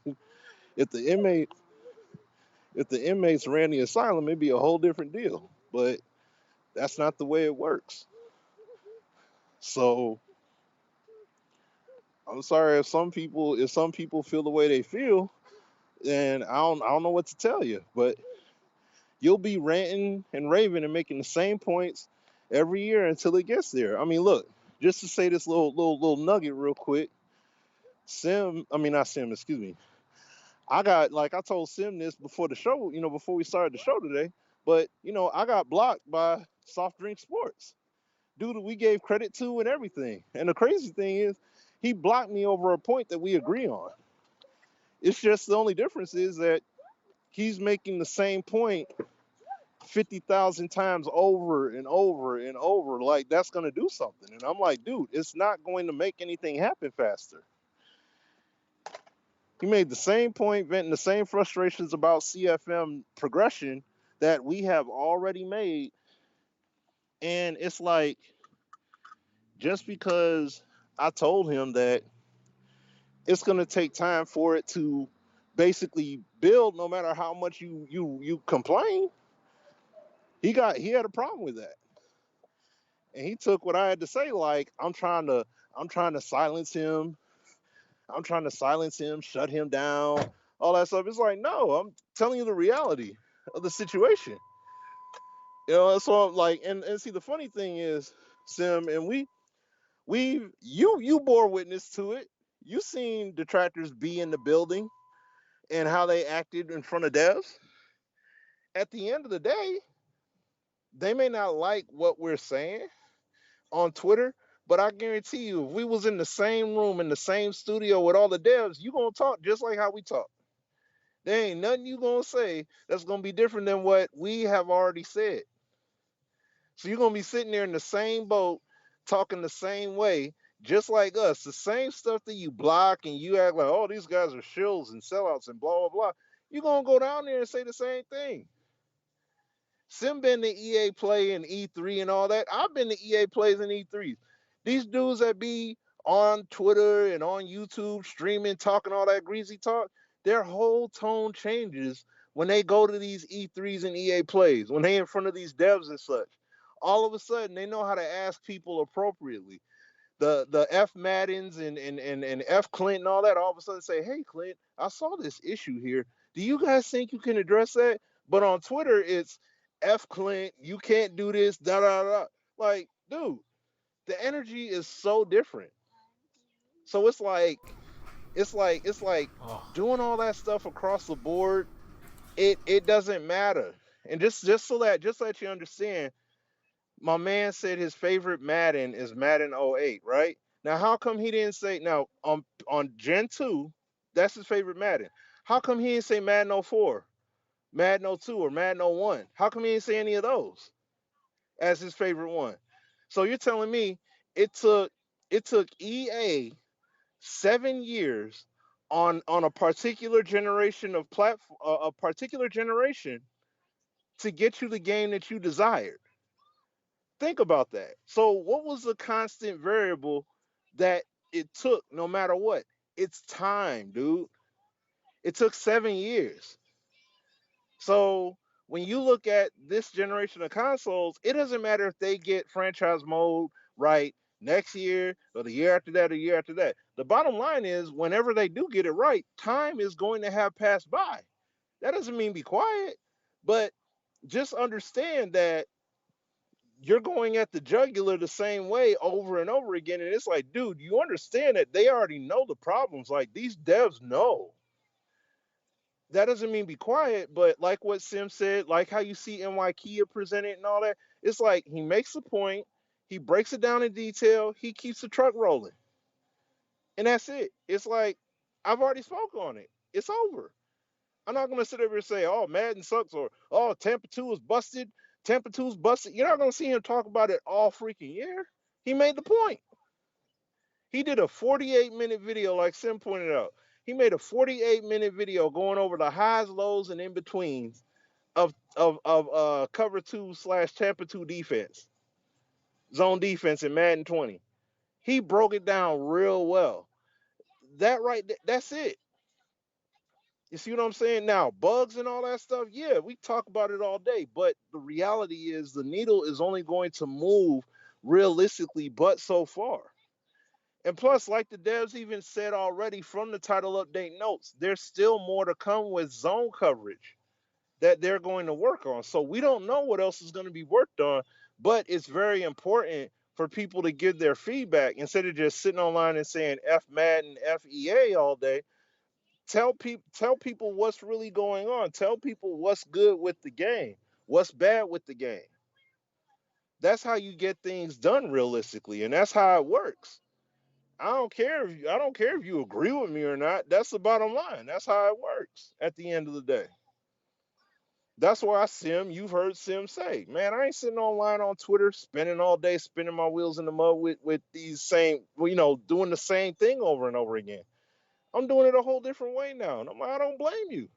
If the inmates ran the asylum, it'd be a whole different deal. But that's not the way it works. So I'm sorry if some people feel the way they feel, then I don't know what to tell you. But you'll be ranting and raving and making the same points every year until it gets there. I mean, look, just to say this little nugget real quick. Not Sim, excuse me. I told Sim this before the show, before we started the show today, but I got blocked by Soft Drink Sports. Dude, we gave credit to and everything. And the crazy thing is, he blocked me over a point that we agree on. It's just the only difference is that he's making the same point 50,000 times over and over and over. Like, that's going to do something. And I'm like, dude, it's not going to make anything happen faster. He made the same point, venting the same frustrations about CFM progression that we have already made. And it's like, just because I told him that it's going to take time for it to basically build, no matter how much you complain, he had a problem with that. And he took what I had to say like I'm trying to silence him. I'm trying to silence him, shut him down, all that stuff. It's like, no, I'm telling you the reality of the situation. So I'm like, and see, the funny thing is, Sim, and you bore witness to it. You seen detractors be in the building and how they acted in front of devs. At the end of the day, they may not like what we're saying on Twitter, but I guarantee you, if we was in the same room, in the same studio with all the devs, you gonna talk just like how we talk. There ain't nothing you gonna say that's gonna be different than what we have already said. So you're gonna be sitting there in the same boat, talking the same way, just like us. The same stuff that you block and you act like, oh, these guys are shills and sellouts and blah blah blah. You're gonna go down there and say the same thing. Sim been to EA Play and E3 and all that. I've been to EA Plays and E3s. These dudes that be on Twitter and on YouTube streaming, talking all that greasy talk, their whole tone changes when they go to these E3s and EA Plays, when they in front of these devs and such. All of a sudden, they know how to ask people appropriately. The F Maddens and F Clint and all that, all of a sudden say, hey, Clint, I saw this issue here. Do you guys think you can address that? But on Twitter, it's F Clint, you can't do this, da da da. Like, dude, the energy is so different. So it's like Oh, doing all that stuff across the board, it doesn't matter. And just so that you understand, my man said his favorite Madden is Madden '08, right? Now how come he didn't say now on Gen 2, that's his favorite Madden. How come he didn't say Madden '04, Madden '02, or Madden '01? How come he didn't say any of those as his favorite one? So you're telling me it took EA 7 years on a particular generation of a particular generation to get you the game that you desired. Think about that. So what was the constant variable that it took no matter what? It's time, dude. It took 7 years. So when you look at this generation of consoles, it doesn't matter if they get franchise mode right next year or the year after that or the year after that. The bottom line is, whenever they do get it right, time is going to have passed by. That doesn't mean be quiet, but just understand that you're going at the jugular the same way over and over again. And it's like, dude, you understand that they already know the problems. Like, these devs know. That doesn't mean be quiet, but like what Sim said, like how you see NY Kia presented and all that, it's like he makes a point, he breaks it down in detail, he keeps the truck rolling. And that's it. It's like, I've already spoke on it. It's over. I'm not gonna sit over and say, "Oh, Madden sucks," or "Oh, Tampa 2 is busted." Tampa 2's busted. You're not gonna see him talk about it all freaking year. He made the point. He did a 48-minute video, like Sim pointed out. He made a 48-minute video going over the highs, lows, and in betweens of cover 2/Tampa 2 defense, zone defense in Madden 20. He broke it down real well. That's it. You see what I'm saying? Now, bugs and all that stuff, yeah, we talk about it all day, but the reality is the needle is only going to move realistically, but so far. And plus, like the devs even said already from the title update notes, there's still more to come with zone coverage that they're going to work on. So we don't know what else is going to be worked on, but it's very important for people to give their feedback instead of just sitting online and saying F Madden, F EA all day. Tell people what's really going on. Tell people what's good with the game, what's bad with the game. That's how you get things done realistically, and that's how it works. I don't care if you agree with me or not. That's the bottom line. That's how it works at the end of the day. That's why you've heard Sim say, man, I ain't sitting online on Twitter spending all day, spinning my wheels in the mud with these same, doing the same thing over and over again. I'm doing it a whole different way now. And I'm like, I don't blame you.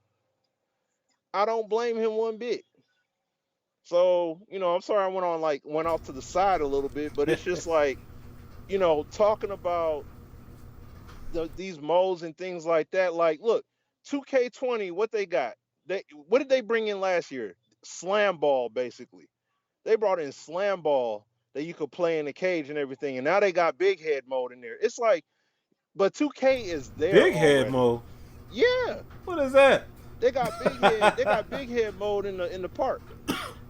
I don't blame him one bit. So, I'm sorry I went off to the side a little bit, but it's just like, talking about these modes and things like that. Like, look, 2K20, what they got? What did they bring in last year? Slam ball, basically. They brought in slam ball that you could play in the cage and everything, and now they got big head mode in there. It's like, but 2K is there Big head already. mode. Yeah. What is that? They got big head. They got big head mode in the park.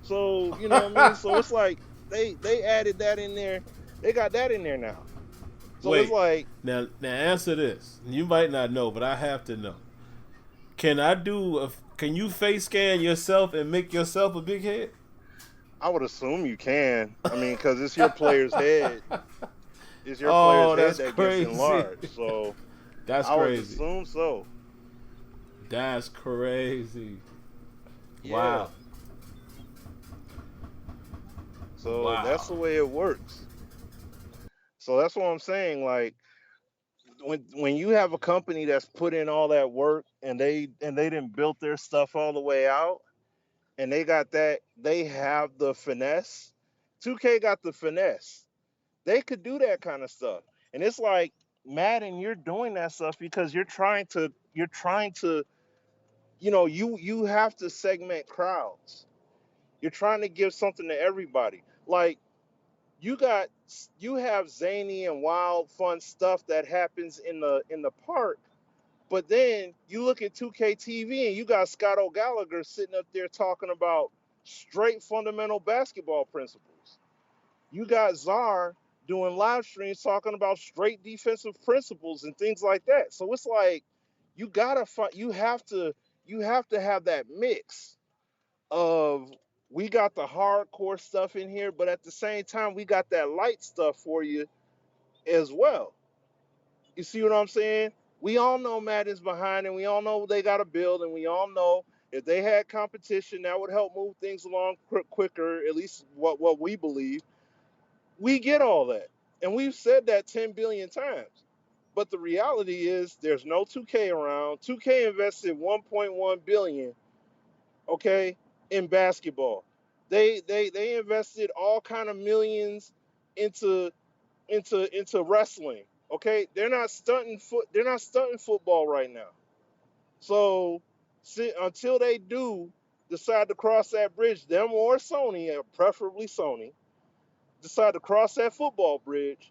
So you know what I mean. So it's like they added that in there. They got that in there now. So Wait, it's like, now answer this. You might not know, but I have to know. Can you face scan yourself and make yourself a big head? I would assume you can. I mean, because it's your player's head. It's your player's head that crazy. gets enlarged. So that's I crazy. would assume so. That's crazy. Yeah. Wow. So that's the way it works. So that's what I'm saying. Like, when you have a company that's put in all that work and they didn't build their stuff all the way out, and they have the finesse. 2K got the finesse. They could do that kind of stuff. And it's like, Madden, you're doing that stuff because you're trying to you have to segment crowds. You're trying to give something to everybody. Like, you have zany and wild fun stuff that happens in the park, but then you look at 2K TV and you got Scott O'Gallagher sitting up there talking about straight fundamental basketball principles. You got Czar doing live streams talking about straight defensive principles and things like that. So it's like, you have to have that mix of, we got the hardcore stuff in here, but at the same time we got that light stuff for you as well. You see what I'm saying? We all know Madden's behind, and we all know they got to build, and we all know if they had competition, that would help move things along quicker, at least what we believe. We get all that. And we've said that 10 billion times. But the reality is there's no 2K around. 2K invested 1.1 billion, okay, in basketball. They invested all kind of millions into wrestling. Okay, they're not stunting football right now. So until they do decide to cross that bridge, them or Sony, preferably Sony, decide to cross that football bridge,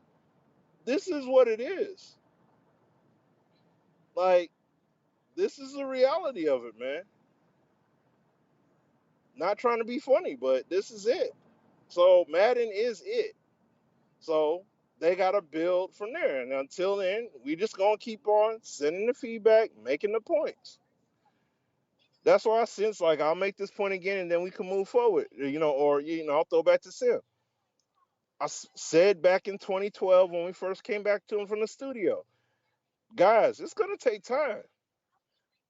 this is what it is. Like, this is the reality of it, man. Not trying to be funny, but this is it. So Madden is it. So they got to build from there. And until then, we just going to keep on sending the feedback, making the points. That's why since, like, I'll make this point again and then we can move forward, or, I'll throw back to Sim. I said back in 2012 when we first came back to him from the studio, guys, it's going to take time.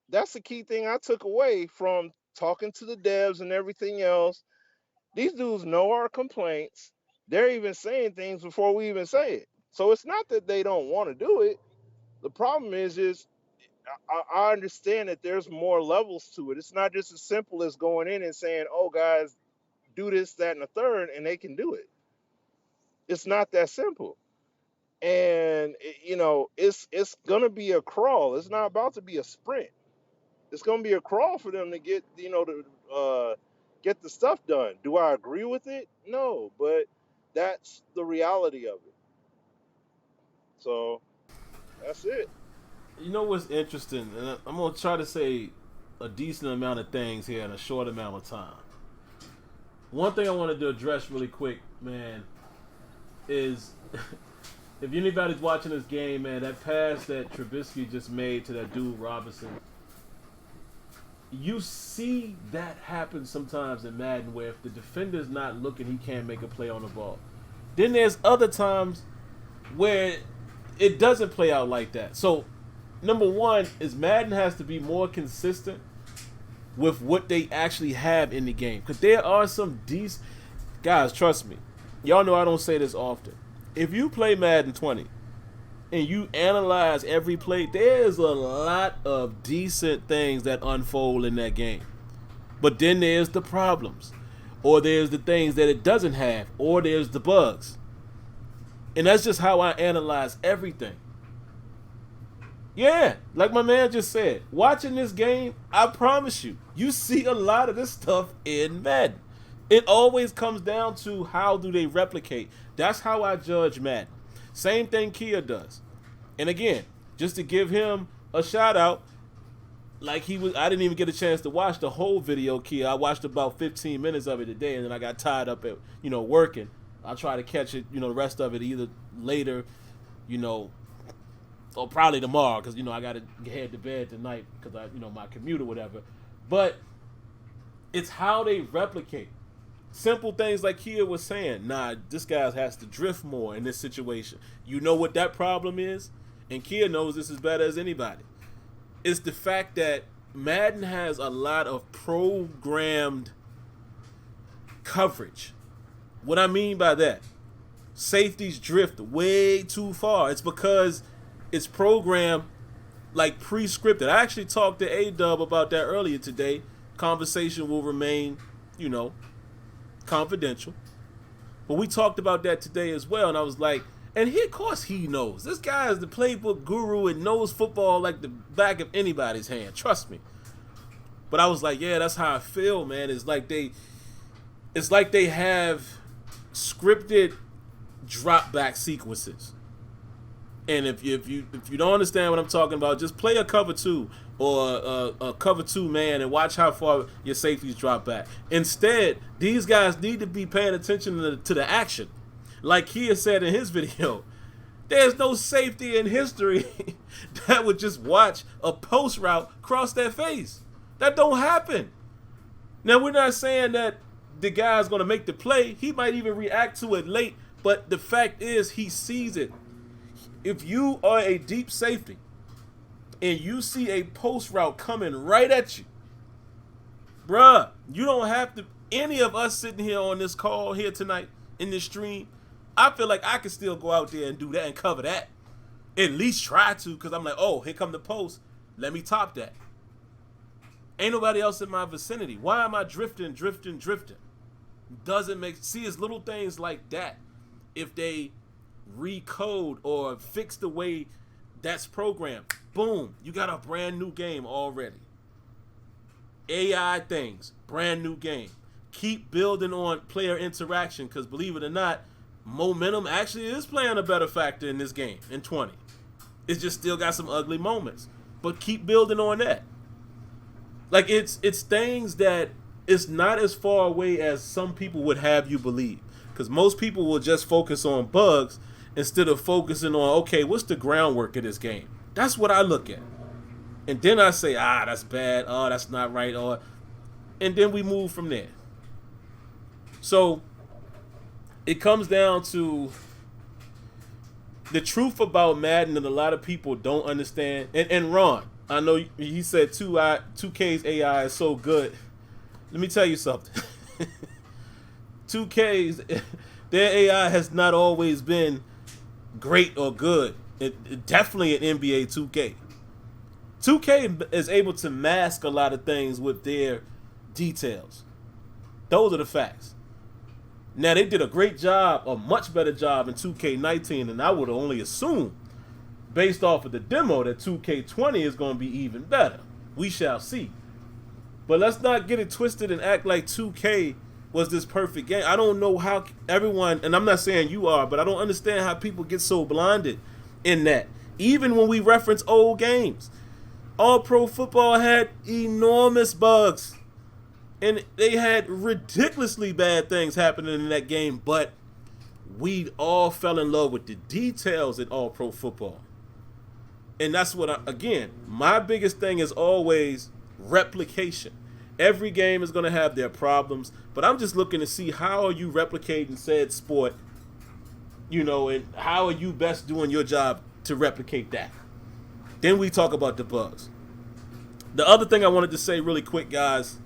That's the key thing I took away from talking to the devs and everything else. These dudes know our complaints. They're even saying things before we even say it. So it's not that they don't want to do it. The problem is I understand that there's more levels to it. It's not just as simple as going in and saying, oh, guys, do this, that, and the third, and they can do it. It's not that simple. And, it's going to be a crawl. It's not about to be a sprint. It's going to be a crawl for them to get, get the stuff done. Do I agree with it? No, but that's the reality of it. So that's it. You know what's interesting? And I'm going to try to say a decent amount of things here in a short amount of time. One thing I wanted to address really quick, man, is if anybody's watching this game, man, that pass that Trubisky just made to that dude Robinson, you see that happen sometimes in Madden where if the defender's not looking, he can't make a play on the ball. Then there's other times where it doesn't play out like that. So, number one is Madden has to be more consistent with what they actually have in the game. Because there are some decent... Guys, trust me. Y'all know I don't say this often. If you play Madden 20 and you analyze every play, there's a lot of decent things that unfold in that game. But then there's the problems. Or there's the things that it doesn't have. Or there's the bugs. And that's just how I analyze everything. Yeah, like my man just said, watching this game, I promise you, you see a lot of this stuff in Madden. It always comes down to how do they replicate. That's how I judge Madden. Same thing Kia does. And again, just to give him a shout out, like I didn't even get a chance to watch the whole video, Kia. I watched about 15 minutes of it today, and then I got tied up at, working. I'll try to catch it, the rest of it either later, or probably tomorrow, because, I got to head to bed tonight because my commute or whatever. But it's how they replicate. Simple things like Kia was saying, this guy has to drift more in this situation. You know what that problem is? And Kia knows this as better as anybody. It's the fact that Madden has a lot of programmed coverage. What I mean by that, safeties drift way too far. It's because it's programmed like pre-scripted. I actually talked to A-Dub about that earlier today. Conversation will remain, confidential. But we talked about that today as well, and I was like, and of course he knows. This guy is the playbook guru and knows football like the back of anybody's hand. Trust me. But I was like, yeah, that's how I feel, man. It's like they have scripted drop back sequences. And if you don't understand what I'm talking about, just play a cover 2 or a cover 2 man and watch how far your safeties drop back. Instead, these guys need to be paying attention to the action. Like he has said in his video, there's no safety in history that would just watch a post route cross their face. That don't happen. Now, we're not saying that the guy's going to make the play. He might even react to it late, but the fact is he sees it. If you are a deep safety and you see a post route coming right at you, bruh, you don't have to, any of us sitting here on this call here tonight in this stream, I feel like I can still go out there and do that and cover that. At least try to, because I'm like, oh, here come the post. Let me top that. Ain't nobody else in my vicinity. Why am I drifting? Doesn't make, see, it's little things like that. If they recode or fix the way that's programmed, boom, you got a brand new game already. AI things, brand new game. Keep building on player interaction, because believe it or not, momentum actually is playing a better factor in this game in 20. It's just still got some ugly moments. but keep building on that. Like it's things that it's not as far away as some people would have you believe. Because most people will just focus on bugs instead of focusing on, okay, what's the groundwork of this game? That's what I look at. And then I say, that's bad. Oh, that's not right. And then we move from there. So it comes down to the truth about Madden that a lot of people don't understand. And Ron, I know he said 2K's AI is so good. Let me tell you something. 2K's, their AI has not always been great or good. It definitely an NBA 2K. 2K is able to mask a lot of things with their details. Those are the facts. Now, they did a great job, a much better job in 2K19, and I would only assume, based off of the demo, that 2K20 is going to be even better. We shall see. But let's not get it twisted and act like 2K was this perfect game. I don't know how everyone, and I'm not saying you are, but I don't understand how people get so blinded in that. Even when we reference old games. All Pro Football had enormous bugs. And they had ridiculously bad things happening in that game, but we all fell in love with the details in All Pro Football. And that's what, again, my biggest thing is always replication. Every game is going to have their problems, but I'm just looking to see how are you replicating said sport, and how are you best doing your job to replicate that. Then we talk about the bugs. The other thing I wanted to say really quick, guys,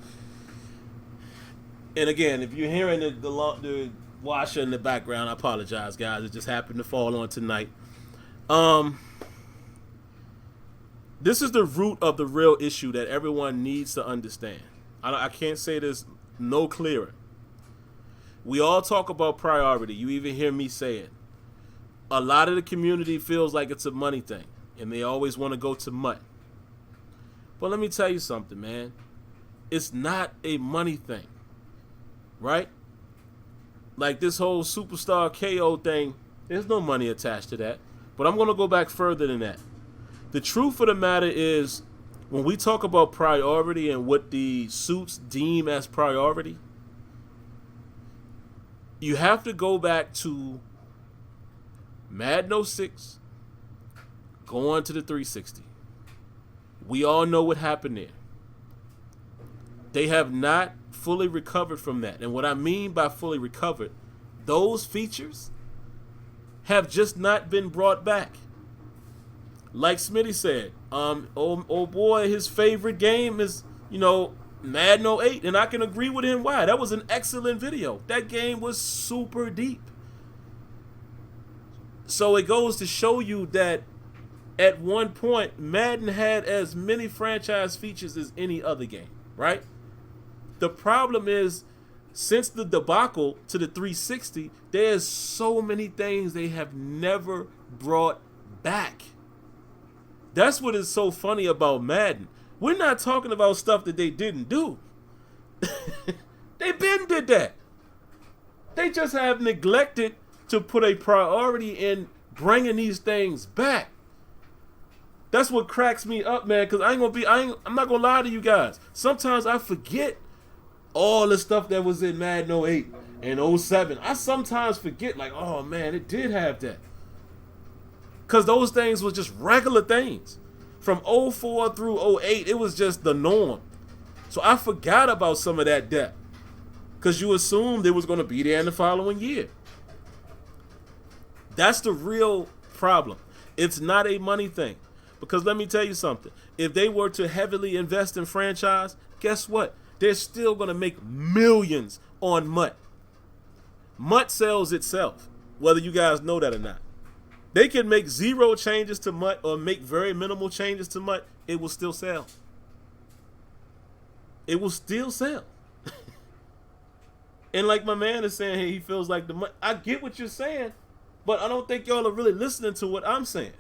and again, if you're hearing the washer in the background, I apologize, guys. It just happened to fall on tonight. This is the root of the real issue that everyone needs to understand. I can't say this no clearer. We all talk about priority. You even hear me say it. A lot of the community feels like it's a money thing, and they always want to go to MUT. But let me tell you something, man. It's not a money thing, right? Like this whole Superstar KO thing, there's no money attached to that. But I'm going to go back further than that. The truth of the matter is, when we talk about priority and what the suits deem as priority, you have to go back to Madden 06, go on to the 360. We all know what happened there. They have not fully recovered from that. And what I mean by fully recovered, those features have just not been brought back. Like Smitty said, oh boy, his favorite game is, Madden 08. And I can agree with him why. That was an excellent video. That game was super deep. So it goes to show you that at one point, Madden had as many franchise features as any other game, right? The problem is, since the debacle to the 360, there's so many things they have never brought back. That's what is so funny about Madden. We're not talking about stuff that they didn't do. They been did that. They just have neglected to put a priority in bringing these things back. That's what cracks me up, man, because I'm not gonna lie to you guys. Sometimes I forget all the stuff that was in Madden 08 and 07. I sometimes forget, like, oh man, it did have that. Because those things was just regular things. From 04 through 08, it was just the norm. So I forgot about some of that depth. Because you assumed it was going to be there in the following year. That's the real problem. It's not a money thing. Because let me tell you something. If they were to heavily invest in franchise, guess what? They're still going to make millions on MUT. MUT sells itself, whether you guys know that or not. They can make zero changes to MUT or make very minimal changes to MUT. It will still sell. It will still sell. And like my man is saying, he feels like the MUT. I get what you're saying, but I don't think y'all are really listening to what I'm saying.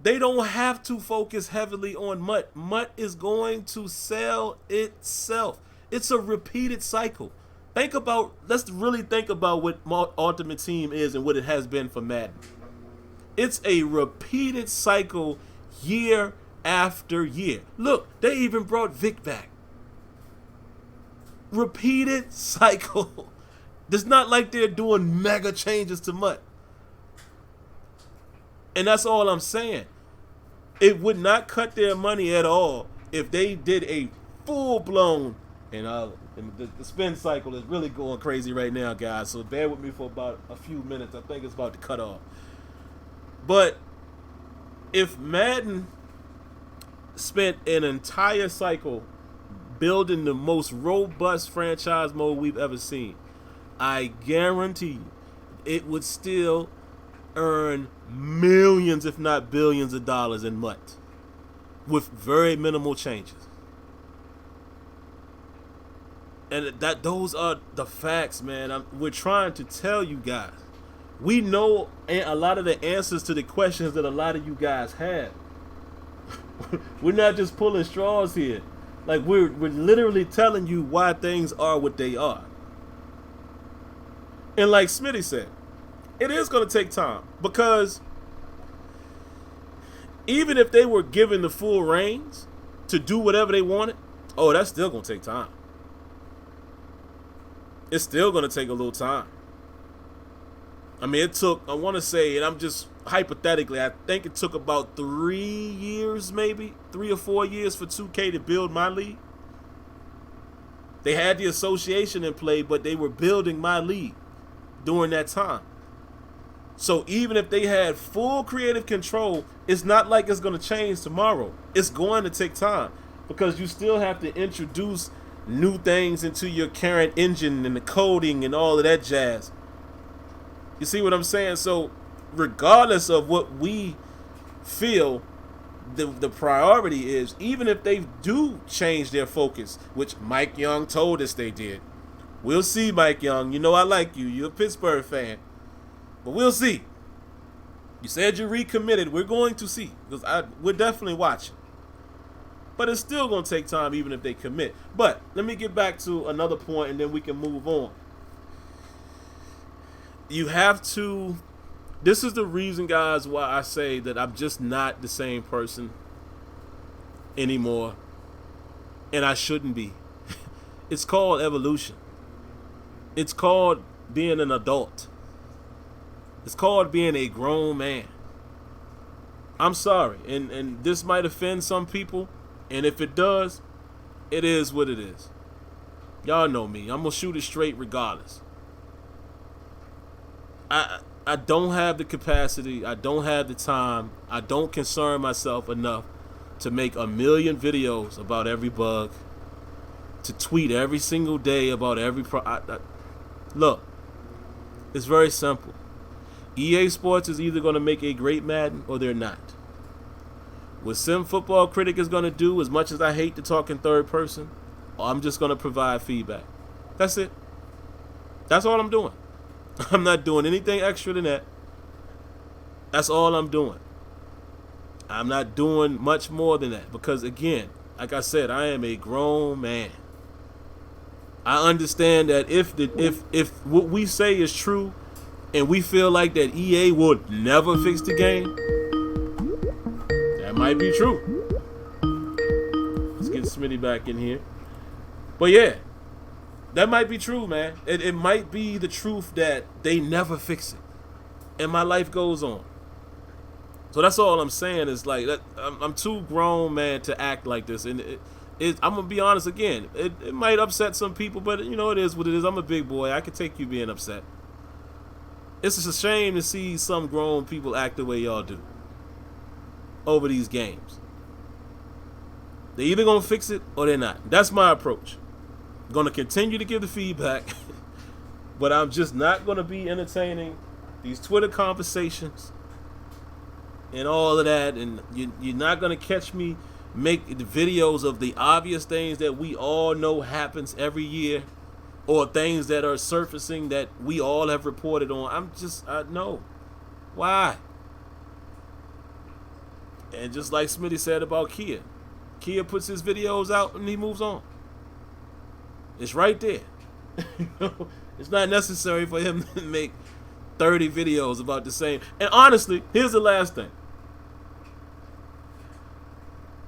They don't have to focus heavily on MUT. MUT is going to sell itself. It's a repeated cycle. Let's really think about what Ultimate Team is and what it has been for Madden. It's a repeated cycle year after year. Look, they even brought Vic back. Repeated cycle. It's not like they're doing mega changes to MUT. And that's all I'm saying. It would not cut their money at all if they did a full-blown, and the spin cycle is really going crazy right now, guys, so bear with me for about a few minutes. I think it's about to cut off. But if Madden spent an entire cycle building the most robust franchise mode we've ever seen, I guarantee you it would still earn millions, if not billions of dollars in MUT with very minimal changes. And those are the facts, man. We're trying to tell you guys. We know a lot of the answers to the questions that a lot of you guys have. We're not just pulling straws here. Like, we're literally telling you why things are what they are. And like Smitty said, it is going to take time, because even if they were given the full reins to do whatever they wanted, that's still going to take time. It's still going to take a little time. I mean, it took, I want to say, and I'm just hypothetically, I think it took about 3 years, maybe 3 or 4 years for 2K to build my league. They had the association in play, but they were building my league during that time. So even if they had full creative control, it's not like it's going to change tomorrow. It's going to take time, because you still have to introduce new things into your current engine and the coding and all of that jazz. You see what I'm saying? So regardless of what we feel the priority is, even if they do change their focus, which Mike Young told us they did. We'll see, Mike Young. You know I like you. You're a Pittsburgh fan. But we'll see. You said you recommitted. We're going to see, because we're definitely watching. But it's still going to take time even if they commit. But let me get back to another point, and then we can move on. You have to... This is the reason, guys, why I say that I'm just not the same person anymore. And I shouldn't be. It's called evolution. It's called being an adult. It's called being a grown man. I'm sorry. And this might offend some people. And if it does, it is what it is. Y'all know me. I'm going to shoot it straight regardless. I don't have the capacity. I don't have the time. I don't concern myself enough to make a million videos about every bug, to tweet every single day about every look, it's very simple. EA Sports is either going to make a great Madden or they're not. What SimFBallCritic is going to do, as much as I hate to talk in third person, I'm just going to provide feedback. That's it. That's all I'm doing. I'm not doing anything extra than that. That's all I'm doing. I'm not doing much more than that, because, again, like I said, I am a grown man. I understand that if what we say is true, and we feel like that EA would never fix the game, that might be true. Let's get Smitty back in here. But yeah, that might be true, man. It might be the truth that they never fix it, and my life goes on. So that's all I'm saying is, like, that I'm too grown, man, to act like this. And I'm gonna be honest again. It might upset some people, but you know, it is what it is. I'm a big boy. I can take you being upset. It's just a shame to see some grown people act the way y'all do over these games. They're either gonna fix it or they're not. That's my approach. I'm gonna continue to give the feedback, but I'm just not gonna be entertaining these Twitter conversations and all of that. And you're not gonna catch me make the videos of the obvious things that we all know happens every year, or things that are surfacing that we all have reported on. No. Why? And just like Smitty said about Kia puts his videos out and he moves on. It's right there. It's not necessary for him to make 30 videos about the same. And honestly, here's the last thing.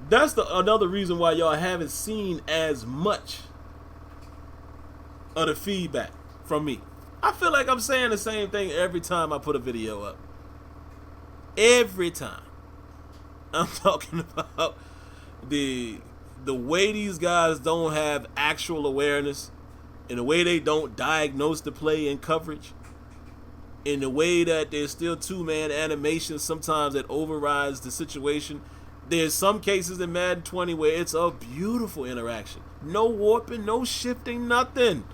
that's another reason why y'all haven't seen as much of the feedback from me. I feel like I'm saying the same thing every time I put a video up. Every time. I'm talking about the way these guys don't have actual awareness, and the way they don't diagnose the play and coverage, in the way that there's still two-man animation sometimes that overrides the situation. There's some cases in Madden 20 where it's a beautiful interaction. No warping, no shifting, nothing.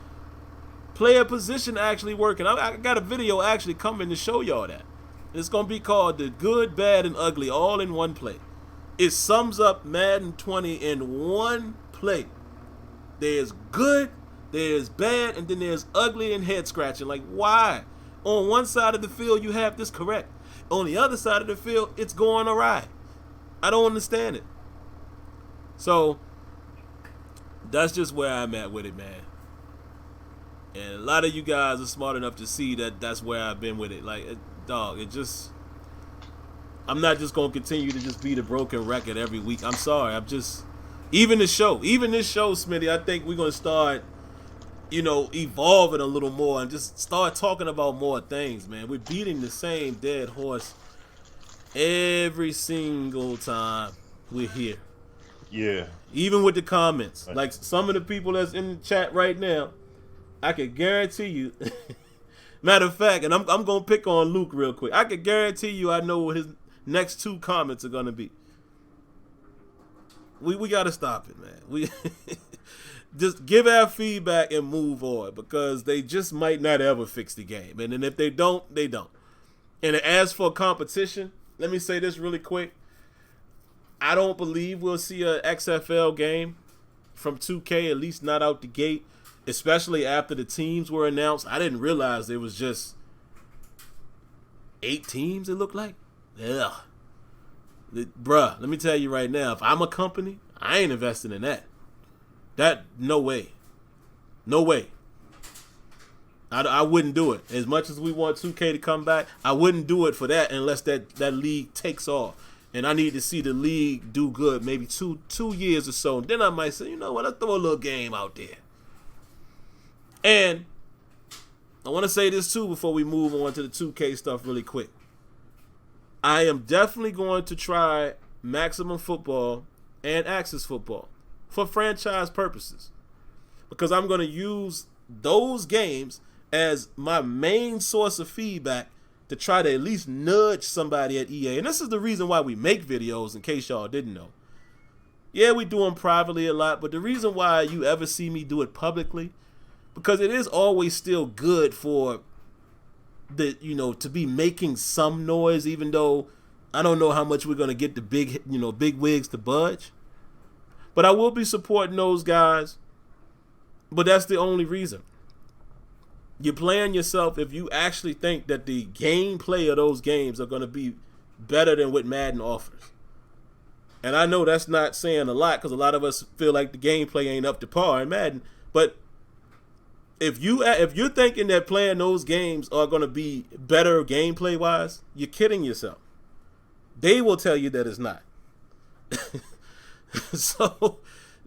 Player position actually working. I got a video actually coming to show y'all that. It's going to be called The Good, Bad, and Ugly all in one play. It sums up Madden 20 in one play. There's good, there's bad, and then there's ugly and head scratching. Like, why? On one side of the field, you have this correct. On the other side of the field, it's going awry. I don't understand it. So, that's just where I'm at with it, man. And a lot of you guys are smart enough to see that that's where I've been with it. Like, dog, it just... I'm not just going to continue to just be the broken record every week. I'm sorry. I'm just... Even this show, Smitty, I think we're going to start, evolving a little more and just start talking about more things, man. We're beating the same dead horse every single time we're here. Yeah. Even with the comments. Like some of the people that's in the chat right now, I can guarantee you... Matter of fact, and I'm going to pick on Luke real quick. I can guarantee you I know what his next two comments are going to be. We got to stop it, man. We just give our feedback and move on, because they just might not ever fix the game. And then if they don't, they don't. And as for competition, let me say this really quick. I don't believe we'll see a XFL game from 2K, at least not out the gate, especially after the teams were announced. I didn't realize there was just 8 teams, it looked like. Yeah. Bruh, let me tell you right now, if I'm a company, I ain't investing in that. No way. No way. I wouldn't do it. As much as we want 2K to come back, I wouldn't do it for that unless that league takes off. And I need to see the league do good, maybe two years or so. And then I might say, you know what, I'll throw a little game out there. And I want to say this too before we move on to the 2K stuff really quick. I am definitely going to try Maximum Football and Axis Football for franchise purposes, because I'm going to use those games as my main source of feedback to try to at least nudge somebody at EA. And this is the reason why we make videos, in case y'all didn't know. Yeah, we do them privately a lot, but the reason why you ever see me do it publicly, because it is always still good for the, to be making some noise, even though I don't know how much we're going to get the big wigs to budge. But I will be supporting those guys. But that's the only reason. You're playing yourself if you actually think that the gameplay of those games are going to be better than what Madden offers. And I know that's not saying a lot, because a lot of us feel like the gameplay ain't up to par in Madden. But if you're thinking that playing those games are going to be better gameplay wise, you're kidding yourself. They will tell you that it's not. So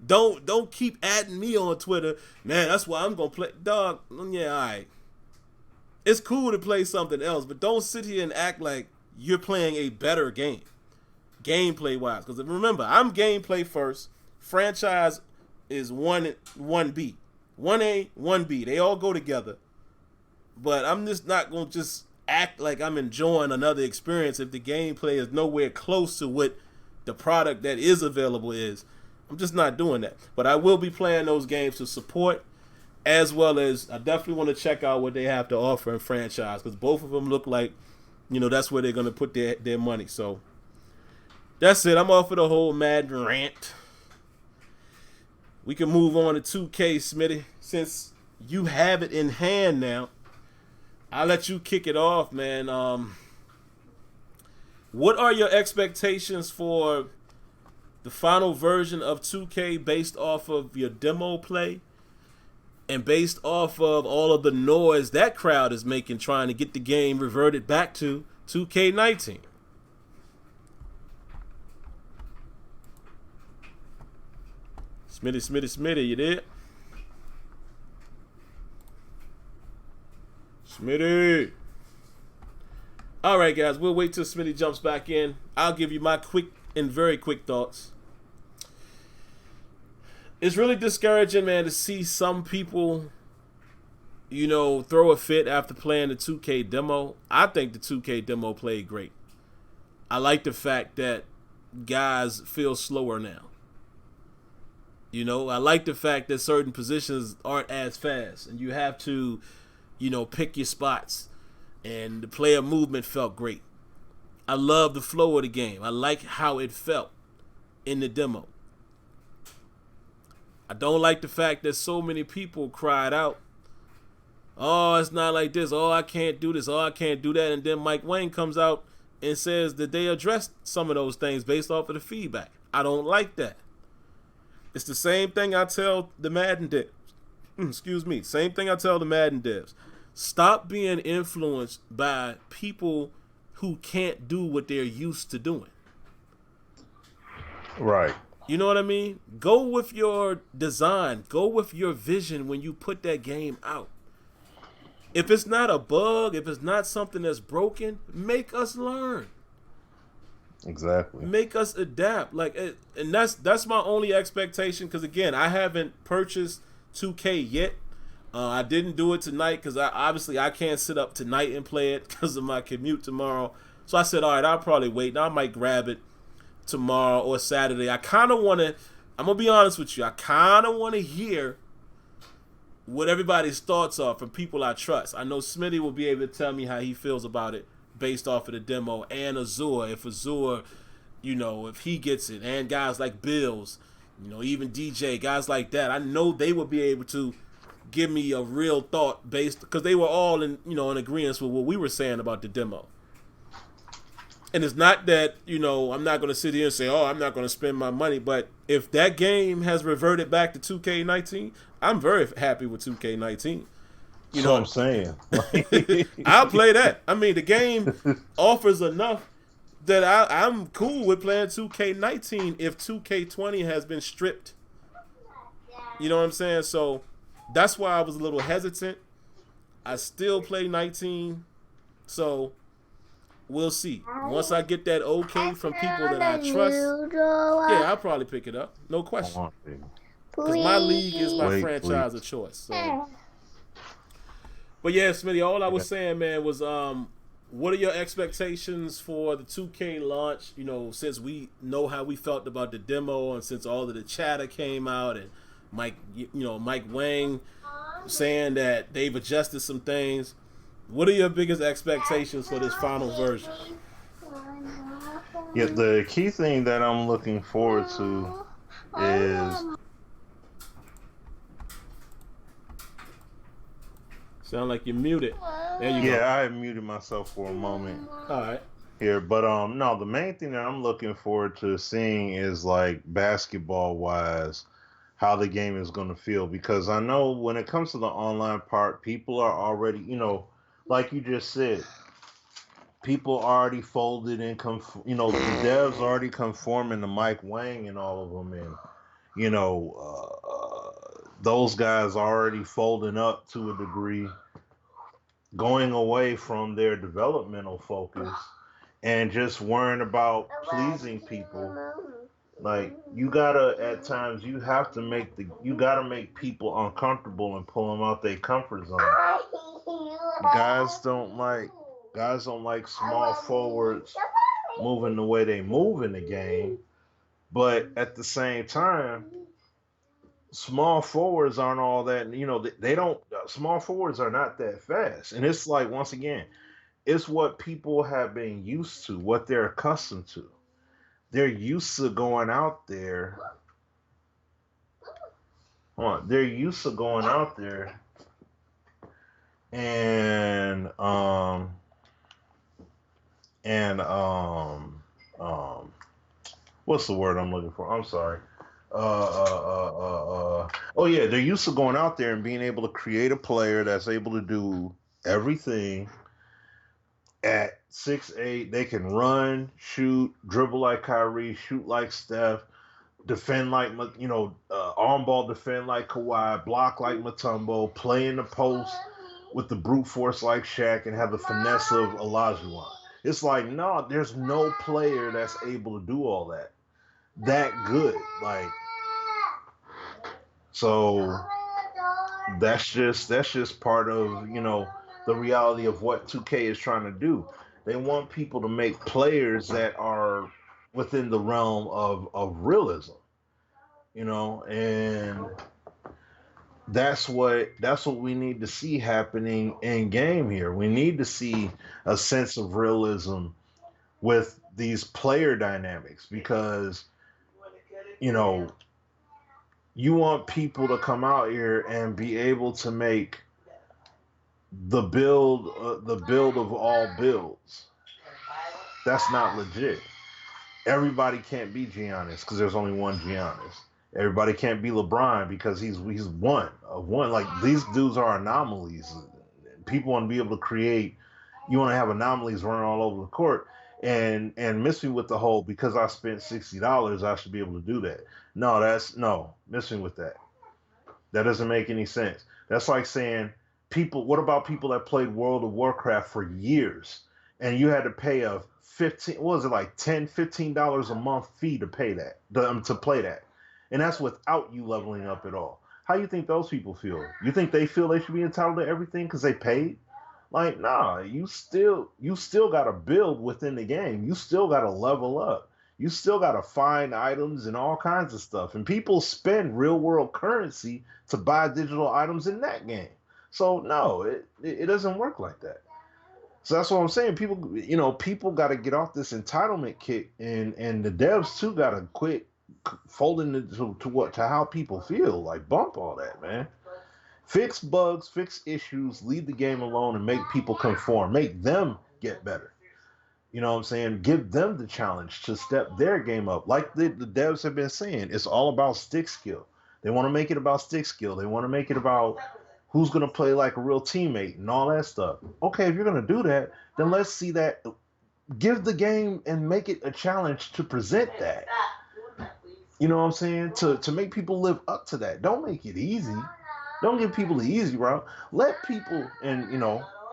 don't keep adding me on Twitter, man. That's why I'm gonna play, dog. Yeah, all right. It's cool to play something else, but don't sit here and act like you're playing a better game, gameplay wise. Because remember, I'm gameplay first. Franchise is 1B, 1A, 1B. They all go together. But I'm just not gonna just act like I'm enjoying another experience if the gameplay is nowhere close to what the product that is available is. I'm just not doing that. But I will be playing those games to support, as well as I definitely want to check out what they have to offer in franchise, because both of them look like, that's where they're going to put their money. So that's it. I'm off of the whole Madden rant. We can move on to 2K, Smitty. Since you have it in hand now, I'll let you kick it off, man. What are your expectations for the final version of 2K based off of your demo play and based off of all of the noise that crowd is making trying to get the game reverted back to 2K19? Smitty, you there? Smitty. All right, guys, we'll wait till Smitty jumps back in. I'll give you my quick and very quick thoughts. It's really discouraging, man, to see some people, throw a fit after playing the 2K demo. I think the 2K demo played great. I like the fact that guys feel slower now. I like the fact that certain positions aren't as fast, and you have to, pick your spots. And the player movement felt great. I love the flow of the game. I like how it felt in the demo. I don't like the fact that so many people cried out, oh, it's not like this. Oh, I can't do this. Oh, I can't do that. And then Mike Wang comes out and says that they addressed some of those things based off of the feedback. I don't like that. It's the same thing I tell the Madden devs. Same thing I tell the Madden devs. Stop being influenced by people who can't do what they're used to doing. Right. You know what I mean? Go with your design. Go with your vision when you put that game out. If it's not a bug, if it's not something that's broken, make us learn. Exactly. Make us adapt. And that's my only expectation. Because again, I haven't purchased 2K yet. I didn't do it tonight because I can't sit up tonight and play it because of my commute tomorrow. So I said, all right, I'll probably wait. And I might grab it tomorrow or Saturday. I'm going to be honest with you. I kind of want to hear what everybody's thoughts are from people I trust. I know Smitty will be able to tell me how he feels about it based off of the demo, and Azure, if he gets it, and guys like Bills, even DJ, guys like that. I know they will be able to give me a real thought based, because they were all in agreement with what we were saying about the demo. And it's not that, I'm not going to sit here and say, oh, I'm not going to spend my money. But if that game has reverted back to 2K19, I'm very happy with 2K19. That's what I'm saying. I'll play that. I mean, the game offers enough that I'm cool with playing 2K19 if 2K20 has been stripped. You know what I'm saying? So that's why I was a little hesitant. I still play 19. So we'll see. Once I get that okay from people that I trust, I'll probably pick it up. No question. Because my league is my franchise of choice. So. But yeah, Smitty, all I was saying, man, was what are your expectations for the 2K launch? Since we know how we felt about the demo, and since all of the chatter came out, and Mike Wang saying that they've adjusted some things. What are your biggest expectations for this final version? Yeah, the key thing that I'm looking forward to is... Sound like you're muted. There you go. Yeah, I muted myself for a moment. All right. Here, but no, the main thing that I'm looking forward to seeing is like basketball-wise, how the game is going to feel, because I know when it comes to the online part, people are already, like you just said, people already folded and the devs already conforming to Mike Wang and all of them, and those guys already folding up to a degree, going away from their developmental focus and just worrying about pleasing people. Like, you gotta, at times, you gotta make people uncomfortable and pull them out their comfort zone. Guys don't like small forwards moving the way they move in the game, but at the same time, small forwards aren't all that, small forwards are not that fast. And it's like, once again, it's what people have been used to, what they're accustomed to. They're used to going out there. They're used to going out there and what's the word I'm looking for? I'm sorry. They're used to going out there and being able to create a player that's able to do everything. At 6'8", they can run, shoot, dribble like Kyrie, shoot like Steph, defend like arm ball defend like Kawhi, block like Mutombo, play in the post with the brute force like Shaq, and have the finesse of Olajuwon. It's like, no, there's no player that's able to do all that good. Like, so that's just part of the reality of what 2K is trying to do. They want people to make players that are within the realm of realism, and that's what we need to see happening in game here. We need to see a sense of realism with these player dynamics, because you want people to come out here and be able to make the build of all builds. That's not legit. Everybody can't be Giannis because there's only one Giannis. Everybody can't be LeBron because he's one of one. Like, these dudes are anomalies. People want to be able to create. You want to have anomalies running all over the court, and miss me with the whole because I spent $60 I should be able to do that. No, miss me with that. That doesn't make any sense. That's like saying what about people that played World of Warcraft for years and you had to pay a $15 a month fee to pay that, to play that, and that's without you leveling up at all. How you think those people feel? You think they feel they should be entitled to everything because they paid? Like, nah, you still got to build within the game. You still got to level up. You still got to find items and all kinds of stuff. And people spend real world currency to buy digital items in that game. So no, it doesn't work like that. So that's what I'm saying. People got to get off this entitlement kick, and the devs too got to quit folding it to how people feel. Like, bump all that, man. Fix bugs, fix issues, leave the game alone, and make people conform. Make them get better. You know what I'm saying? Give them the challenge to step their game up. Like the devs have been saying, it's all about stick skill. They want to make it about stick skill. They want to make it about who's going to play like a real teammate and all that stuff. Okay, if you're going to do that, then let's see that. Give the game and make it a challenge to present that. You know what I'm saying? To make people live up to that. Don't make it easy. Don't give people the easy route. Let people, and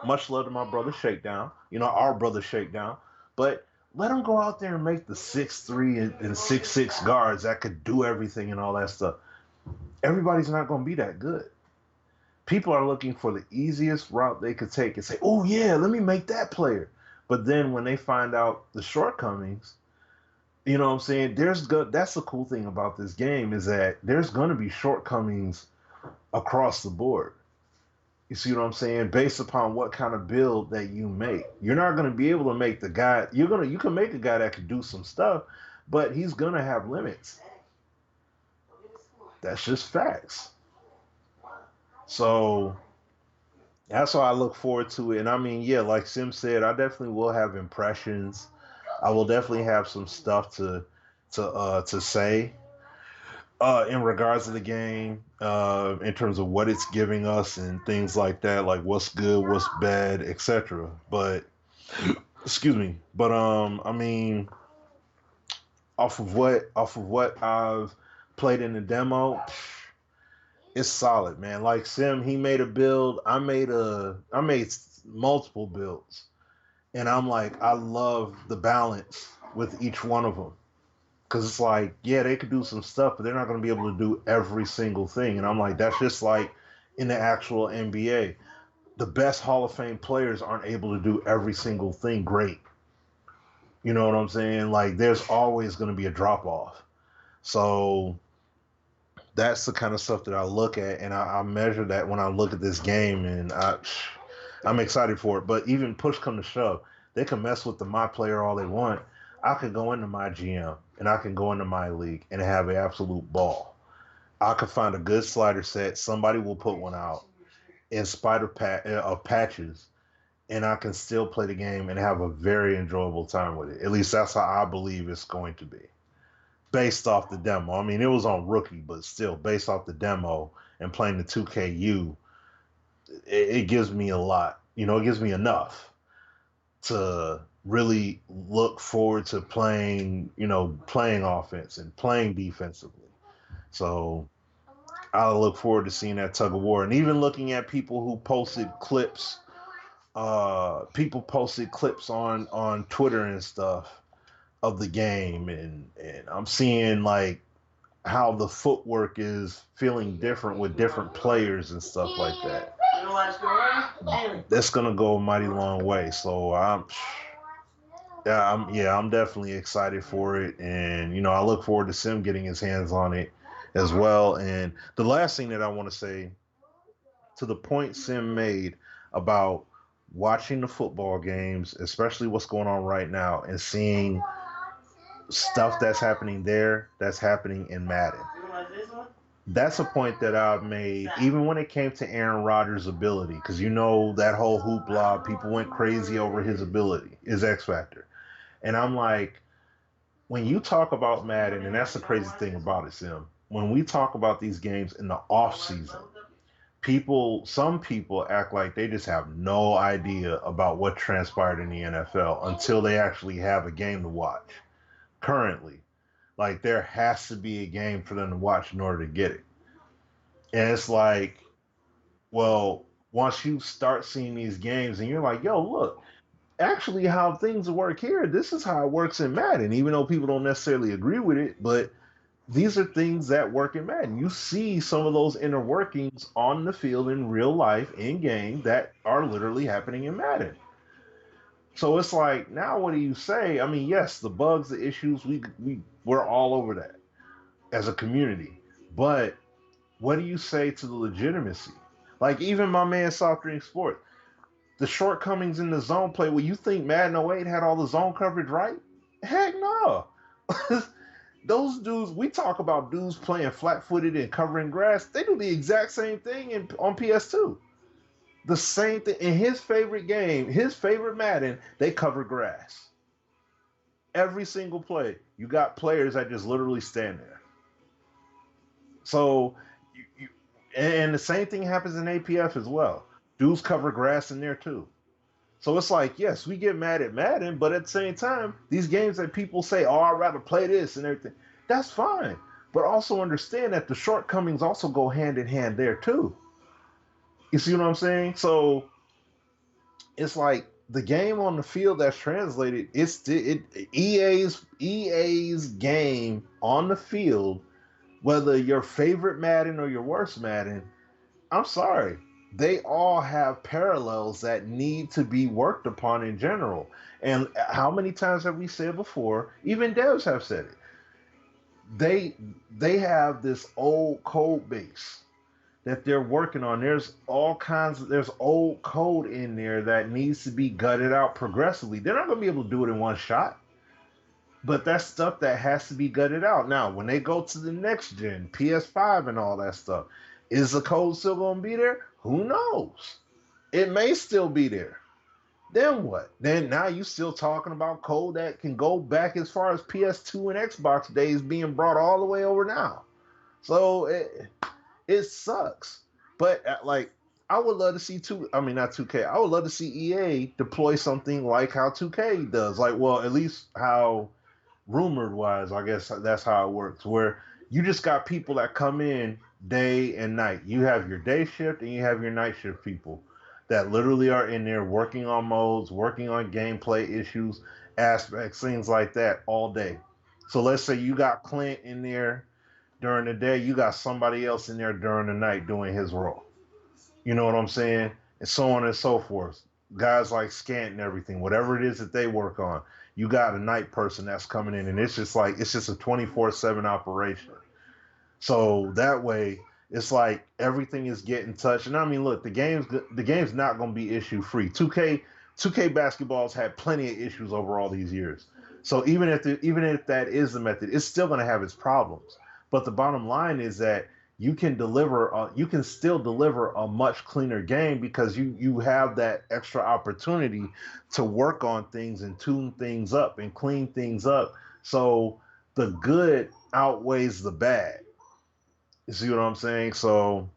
much love to my brother Shakedown, our brother Shakedown, but let them go out there and make the 6'3" and 6'6" guards that could do everything and all that stuff. Everybody's not going to be that good. People are looking for the easiest route they could take and say, oh yeah, let me make that player. But then when they find out the shortcomings, you know what I'm saying? That's the cool thing about this game, is that there's going to be shortcomings across the board. You see what I'm saying? Based upon what kind of build that you make. You're not going to be able to make the guy, you can make a guy that can do some stuff, but he's going to have limits. That's just facts. So that's why I look forward to it. And I mean, yeah, like Sim said, I definitely will have impressions. I will definitely have some stuff to say in regards to the game, in terms of what it's giving us and things like that, like what's good, what's bad, etc. But excuse me. But I mean, off of what I've played in the demo, it's solid, man. Like Sim, he made a build. I made multiple builds, and I'm like, I love the balance with each one of them, because it's like, yeah, they could do some stuff, but they're not going to be able to do every single thing. And I'm like, that's just like in the actual NBA, the best Hall of Fame players aren't able to do every single thing great. You know what I'm saying? Like, there's always going to be a drop off. So that's the kind of stuff that I look at, and I measure that when I look at this game, and I'm excited for it. But even push come to shove, they can mess with the my player all they want. I could go into my GM and I can go into my league and have an absolute ball. I could find a good slider set. Somebody will put one out in spite of patches, and I can still play the game and have a very enjoyable time with it. At least that's how I believe it's going to be, based off the demo. I mean, it was on rookie, but still, based off the demo and playing the 2KU, it gives me a lot. It gives me enough to really look forward to playing, playing offense and playing defensively. So I look forward to seeing that tug of war, and even looking at people posted clips on Twitter and stuff of the game, and I'm seeing like how the footwork is feeling different with different players and stuff like that. That's gonna go a mighty long way. So I'm definitely excited for it, and I look forward to Sim getting his hands on it as well. And the last thing that I want to say, to the point Sim made about watching the football games, especially what's going on right now, and seeing stuff that's happening there, that's happening in Madden. That's a point that I've made, even when it came to Aaron Rodgers' ability, because that whole hoopla, people went crazy over his ability, his X Factor. And I'm like, when you talk about Madden, and that's the crazy thing about it, Sim, when we talk about these games in the off season, some people act like they just have no idea about what transpired in the NFL until they actually have a game to watch. Currently, like, there has to be a game for them to watch in order to get it. And it's like, well, once you start seeing these games and you're like, yo, look, actually how things work here, this is how it works in Madden, even though people don't necessarily agree with it, but these are things that work in Madden. You see some of those inner workings on the field in real life, in game, that are literally happening in Madden. So it's like, now what do you say? I mean, yes, the bugs, the issues, we're all over that as a community. But what do you say to the legitimacy? Like, even my man Soft Drink Sport, the shortcomings in the zone play, well, you think Madden 08 had all the zone coverage right? Heck no. Those dudes, we talk about dudes playing flat-footed and covering grass. They do the exact same thing on PS2. The same thing in his favorite game, his favorite Madden. They cover grass every single play. You got players that just literally stand there. So, and the same thing happens in APF as well. Dudes cover grass in there too. So it's like, yes, we get mad at Madden, but at the same time, these games that people say, oh, I'd rather play this and everything, that's fine. But also understand that the shortcomings also go hand in hand there too. You see what I'm saying? So it's like the game on the field that's translated, EA's game on the field, whether your favorite Madden or your worst Madden, I'm sorry. They all have parallels that need to be worked upon in general. And how many times have we said before? Even devs have said it. They have this old code base that they're working on. There's there's old code in there that needs to be gutted out progressively. They're not going to be able to do it in one shot. But that's stuff that has to be gutted out. Now, when they go to the next gen, PS5 and all that stuff, is the code still going to be there? Who knows? It may still be there. Then what? Then now you still talking about code that can go back as far as PS2 and Xbox days being brought all the way over now. So it sucks. But like, I would love to see not 2K. I would love to see EA deploy something like how 2K does. Like, well, at least how rumored wise, I guess that's how it works, where you just got people that come in day and night. You have your day shift and you have your night shift people that literally are in there working on modes, working on gameplay issues, aspects, things like that all day. So let's say you got Clint in there during the day, you got somebody else in there during the night doing his role. You know what I'm saying? And so on and so forth. Guys like Scant and everything, whatever it is that they work on, you got a night person that's coming in, and it's just a 24/7 operation. So that way, it's like everything is getting touched. And I mean, look, the game's not going to be issue free. 2K basketball's had plenty of issues over all these years. So even if that is the method, it's still going to have its problems. But the bottom line is that you can still deliver a much cleaner game because you have that extra opportunity to work on things and tune things up and clean things up. So the good outweighs the bad. You see what I'm saying? So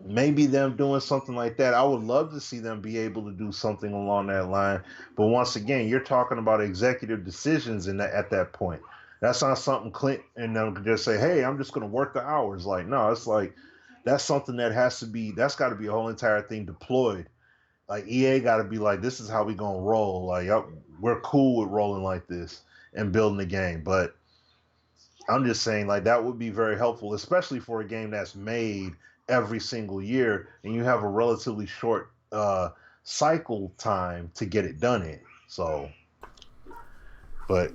maybe them doing something like that. I would love to see them be able to do something along that line. But once again, you're talking about executive decisions at that point. That's not something Clint and them could just say, hey, I'm just going to work the hours. Like, no, it's like that's something that that's got to be a whole entire thing deployed. Like EA got to be like, this is how we going to roll. Like, we're cool with rolling like this and building the game. But I'm just saying, like, that would be very helpful, especially for a game that's made every single year and you have a relatively short cycle time to get it done in. So, but,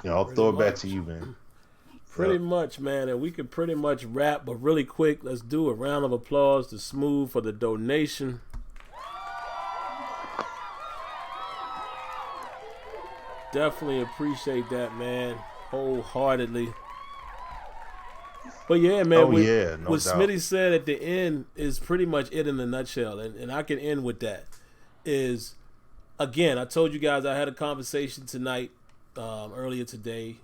I'll throw it back to you, man. Pretty much, man. And we could pretty much wrap, but really quick, let's do a round of applause to Smooth for the donation. Definitely appreciate that, man, wholeheartedly. But yeah, man, what Smitty said at the end is pretty much it in a nutshell, and I can end with that. Is, again, I told you guys I had a conversation tonight, earlier today,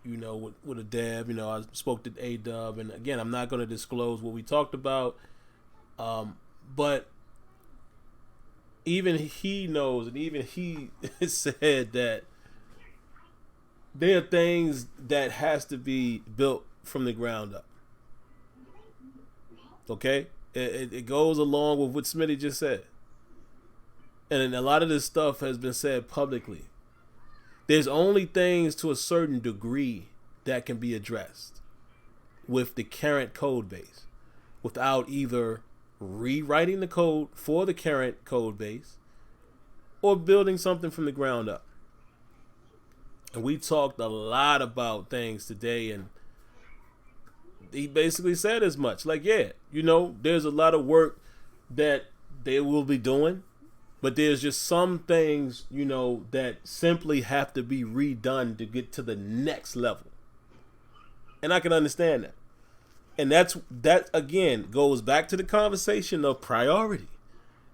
with a dev. I spoke to A-Dub, and again, I'm not going to disclose what we talked about, but even he knows, and even he said that there are things that has to be built from the ground up. Okay? It goes along with what Smitty just said. And a lot of this stuff has been said publicly. There's only things to a certain degree that can be addressed with the current code base without either rewriting the code for the current code base or building something from the ground up. And we talked a lot about things today, and he basically said as much. Like, yeah, there's a lot of work that they will be doing, but there's just some things, that simply have to be redone to get to the next level. And I can understand that. And that again goes back to the conversation of priority.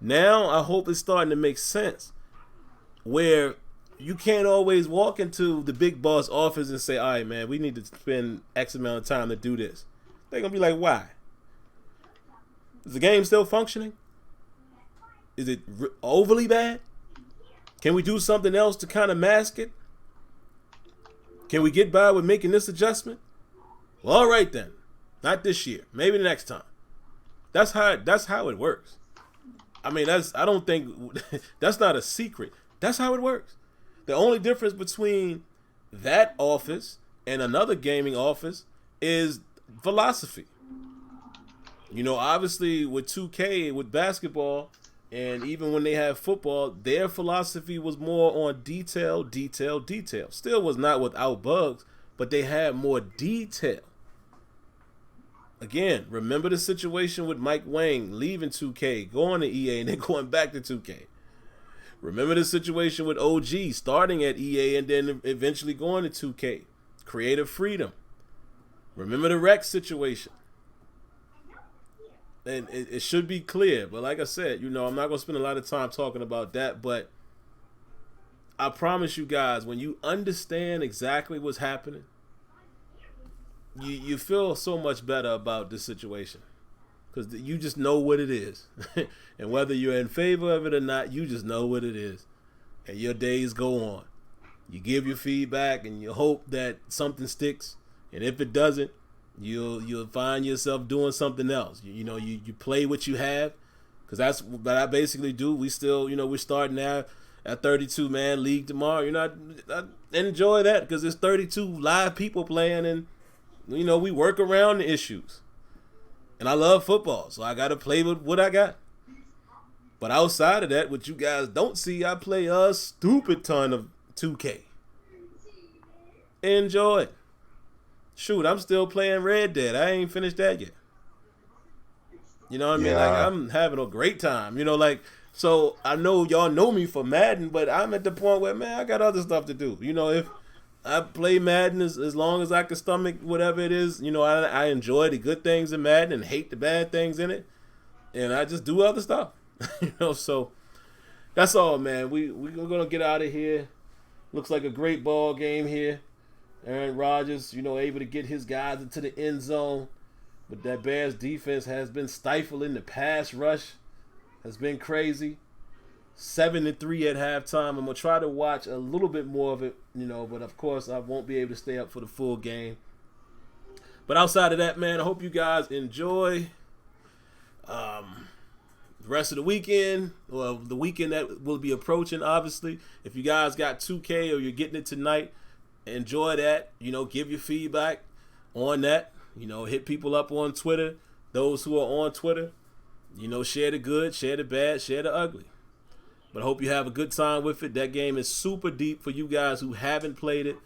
Now I hope it's starting to make sense, where you can't always walk into the big boss office and say, all right, man, we need to spend X amount of time to do this. They're going to be like, why? Is the game still functioning? Is it overly bad? Can we do something else to kind of mask it? Can we get by with making this adjustment? Well, all right then. Not this year. Maybe the next time. That's how it works. I mean, I don't think that's not a secret. That's how it works. The only difference between that office and another gaming office is philosophy. Obviously with 2K, with basketball, and even when they have football, their philosophy was more on detail. Still was not without bugs, but they had more detail. Again, remember the situation with Mike Wang leaving 2K, going to EA, and then going back to 2K. Remember the situation with OG starting at EA and then eventually going to 2K. Creative freedom. Remember the Rex situation. And it should be clear. But like I said, I'm not going to spend a lot of time talking about that. But I promise you guys, when you understand exactly what's happening, you feel so much better about this situation. Because you just know what it is. And whether you're in favor of it or not, you just know what it is. And your days go on. You give your feedback and you hope that something sticks. And if it doesn't, you'll find yourself doing something else. You play what you have. Because that's what I basically do. We still, we're starting now at 32-man league tomorrow. I enjoy that because there's 32 live people playing and, we work around the issues. And I love football, so I got to play with what I got. But outside of that, what you guys don't see, I play a stupid ton of 2K. Enjoy it. Shoot, I'm still playing Red Dead. I ain't finished that yet. You know what I mean? Like, I'm having a great time. So I know y'all know me for Madden, but I'm at the point where, man, I got other stuff to do. If I play Madden as long as I can stomach whatever it is. I enjoy the good things in Madden and hate the bad things in it. And I just do other stuff. So that's all, man. We're going to get out of here. Looks like a great ball game here. Aaron Rodgers, able to get his guys into the end zone. But that Bears defense has been stifling. The pass rush has been crazy. 7-3 at halftime. I'm gonna try to watch a little bit more of it, but of course I won't be able to stay up for the full game. But outside of that, man, I hope you guys enjoy the rest of the weekend. Well, the weekend that will be approaching, obviously. If you guys got 2K or you're getting it tonight, enjoy that. Give your feedback on that. Hit people up on Twitter. Those who are on Twitter, share the good, share the bad, share the ugly. But I hope you have a good time with it. That game is super deep for you guys who haven't played it.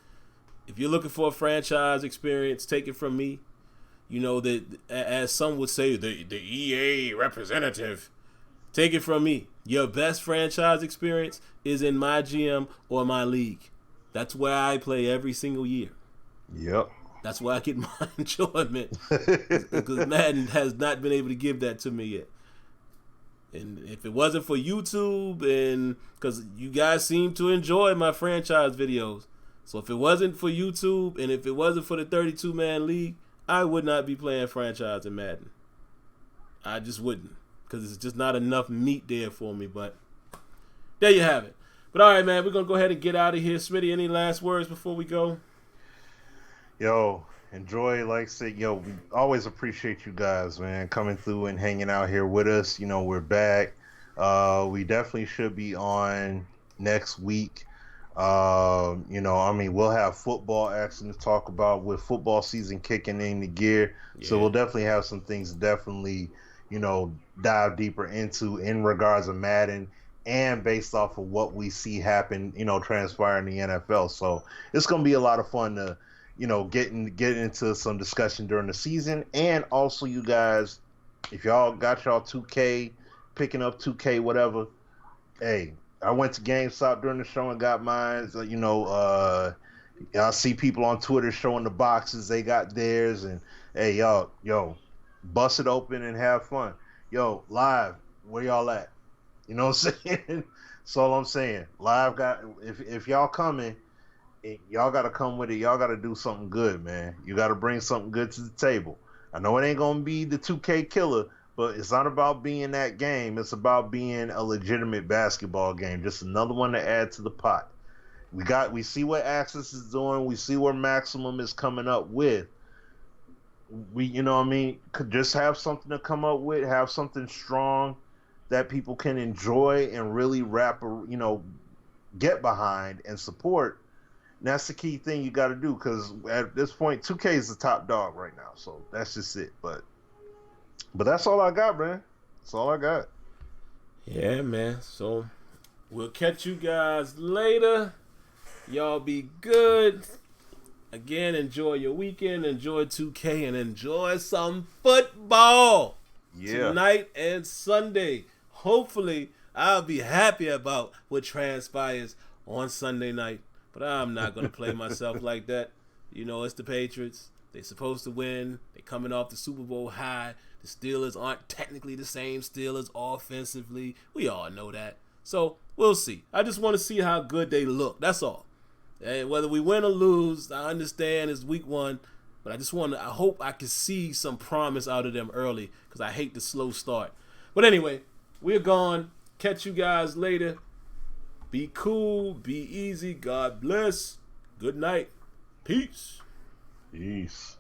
If you're looking for a franchise experience, take it from me. That, as some would say, the EA representative. Take it from me. Your best franchise experience is in my GM or my league. That's where I play every single year. Yep. That's where I get my enjoyment. Because Madden has not been able to give that to me yet. And if it wasn't for YouTube, and because you guys seem to enjoy my franchise videos, so if it wasn't for YouTube and if it wasn't for the 32-man league, I would not be playing franchise in Madden. I just wouldn't, because it's just not enough meat there for me. But there you have it. But all right, man, we're gonna go ahead and get out of here. Smitty, any last words before we go? Yo, enjoy, like I said, we always appreciate you guys, man, coming through and hanging out here with us. We're back. We definitely should be on next week. We'll have football action to talk about with football season kicking into gear. Yeah. So we'll definitely have some things to definitely, dive deeper into in regards to Madden and based off of what we see happen, transpire in the NFL. So it's going to be a lot of fun to, get into some discussion during the season. And also, you guys, if y'all got y'all 2K, picking up 2K, whatever, hey, I went to GameStop during the show and got mine. I see people on Twitter showing the boxes they got theirs, and hey, yo, bust it open and have fun. Yo, live, where y'all at? You know what I'm saying? That's all I'm saying. Live got, if y'all coming, y'all got to come with it. Y'all got to do something good, man. You got to bring something good to the table. I know it ain't going to be the 2K killer, but it's not about being that game. It's about being a legitimate basketball game. Just another one to add to the pot. We see what Axis is doing. We see where Maximum is coming up with. Could just have something to come up with, have something strong that people can enjoy and really get behind and support. And that's the key thing you got to do, because at this point, 2K is the top dog right now. So that's just it. But that's all I got, man. That's all I got. Yeah, man. So we'll catch you guys later. Y'all be good. Again, enjoy your weekend. Enjoy 2K and enjoy some football tonight and Sunday. Hopefully, I'll be happy about what transpires on Sunday night. But I'm not going to play myself like that. It's the Patriots. They're supposed to win. They're coming off the Super Bowl high. The Steelers aren't technically the same Steelers offensively. We all know that. So, we'll see. I just want to see how good they look. That's all. And whether we win or lose, I understand it's week 1. But I hope I can see some promise out of them early, because I hate the slow start. But anyway, we're gone. Catch you guys later. Be cool. Be easy. God bless. Good night. Peace. Peace.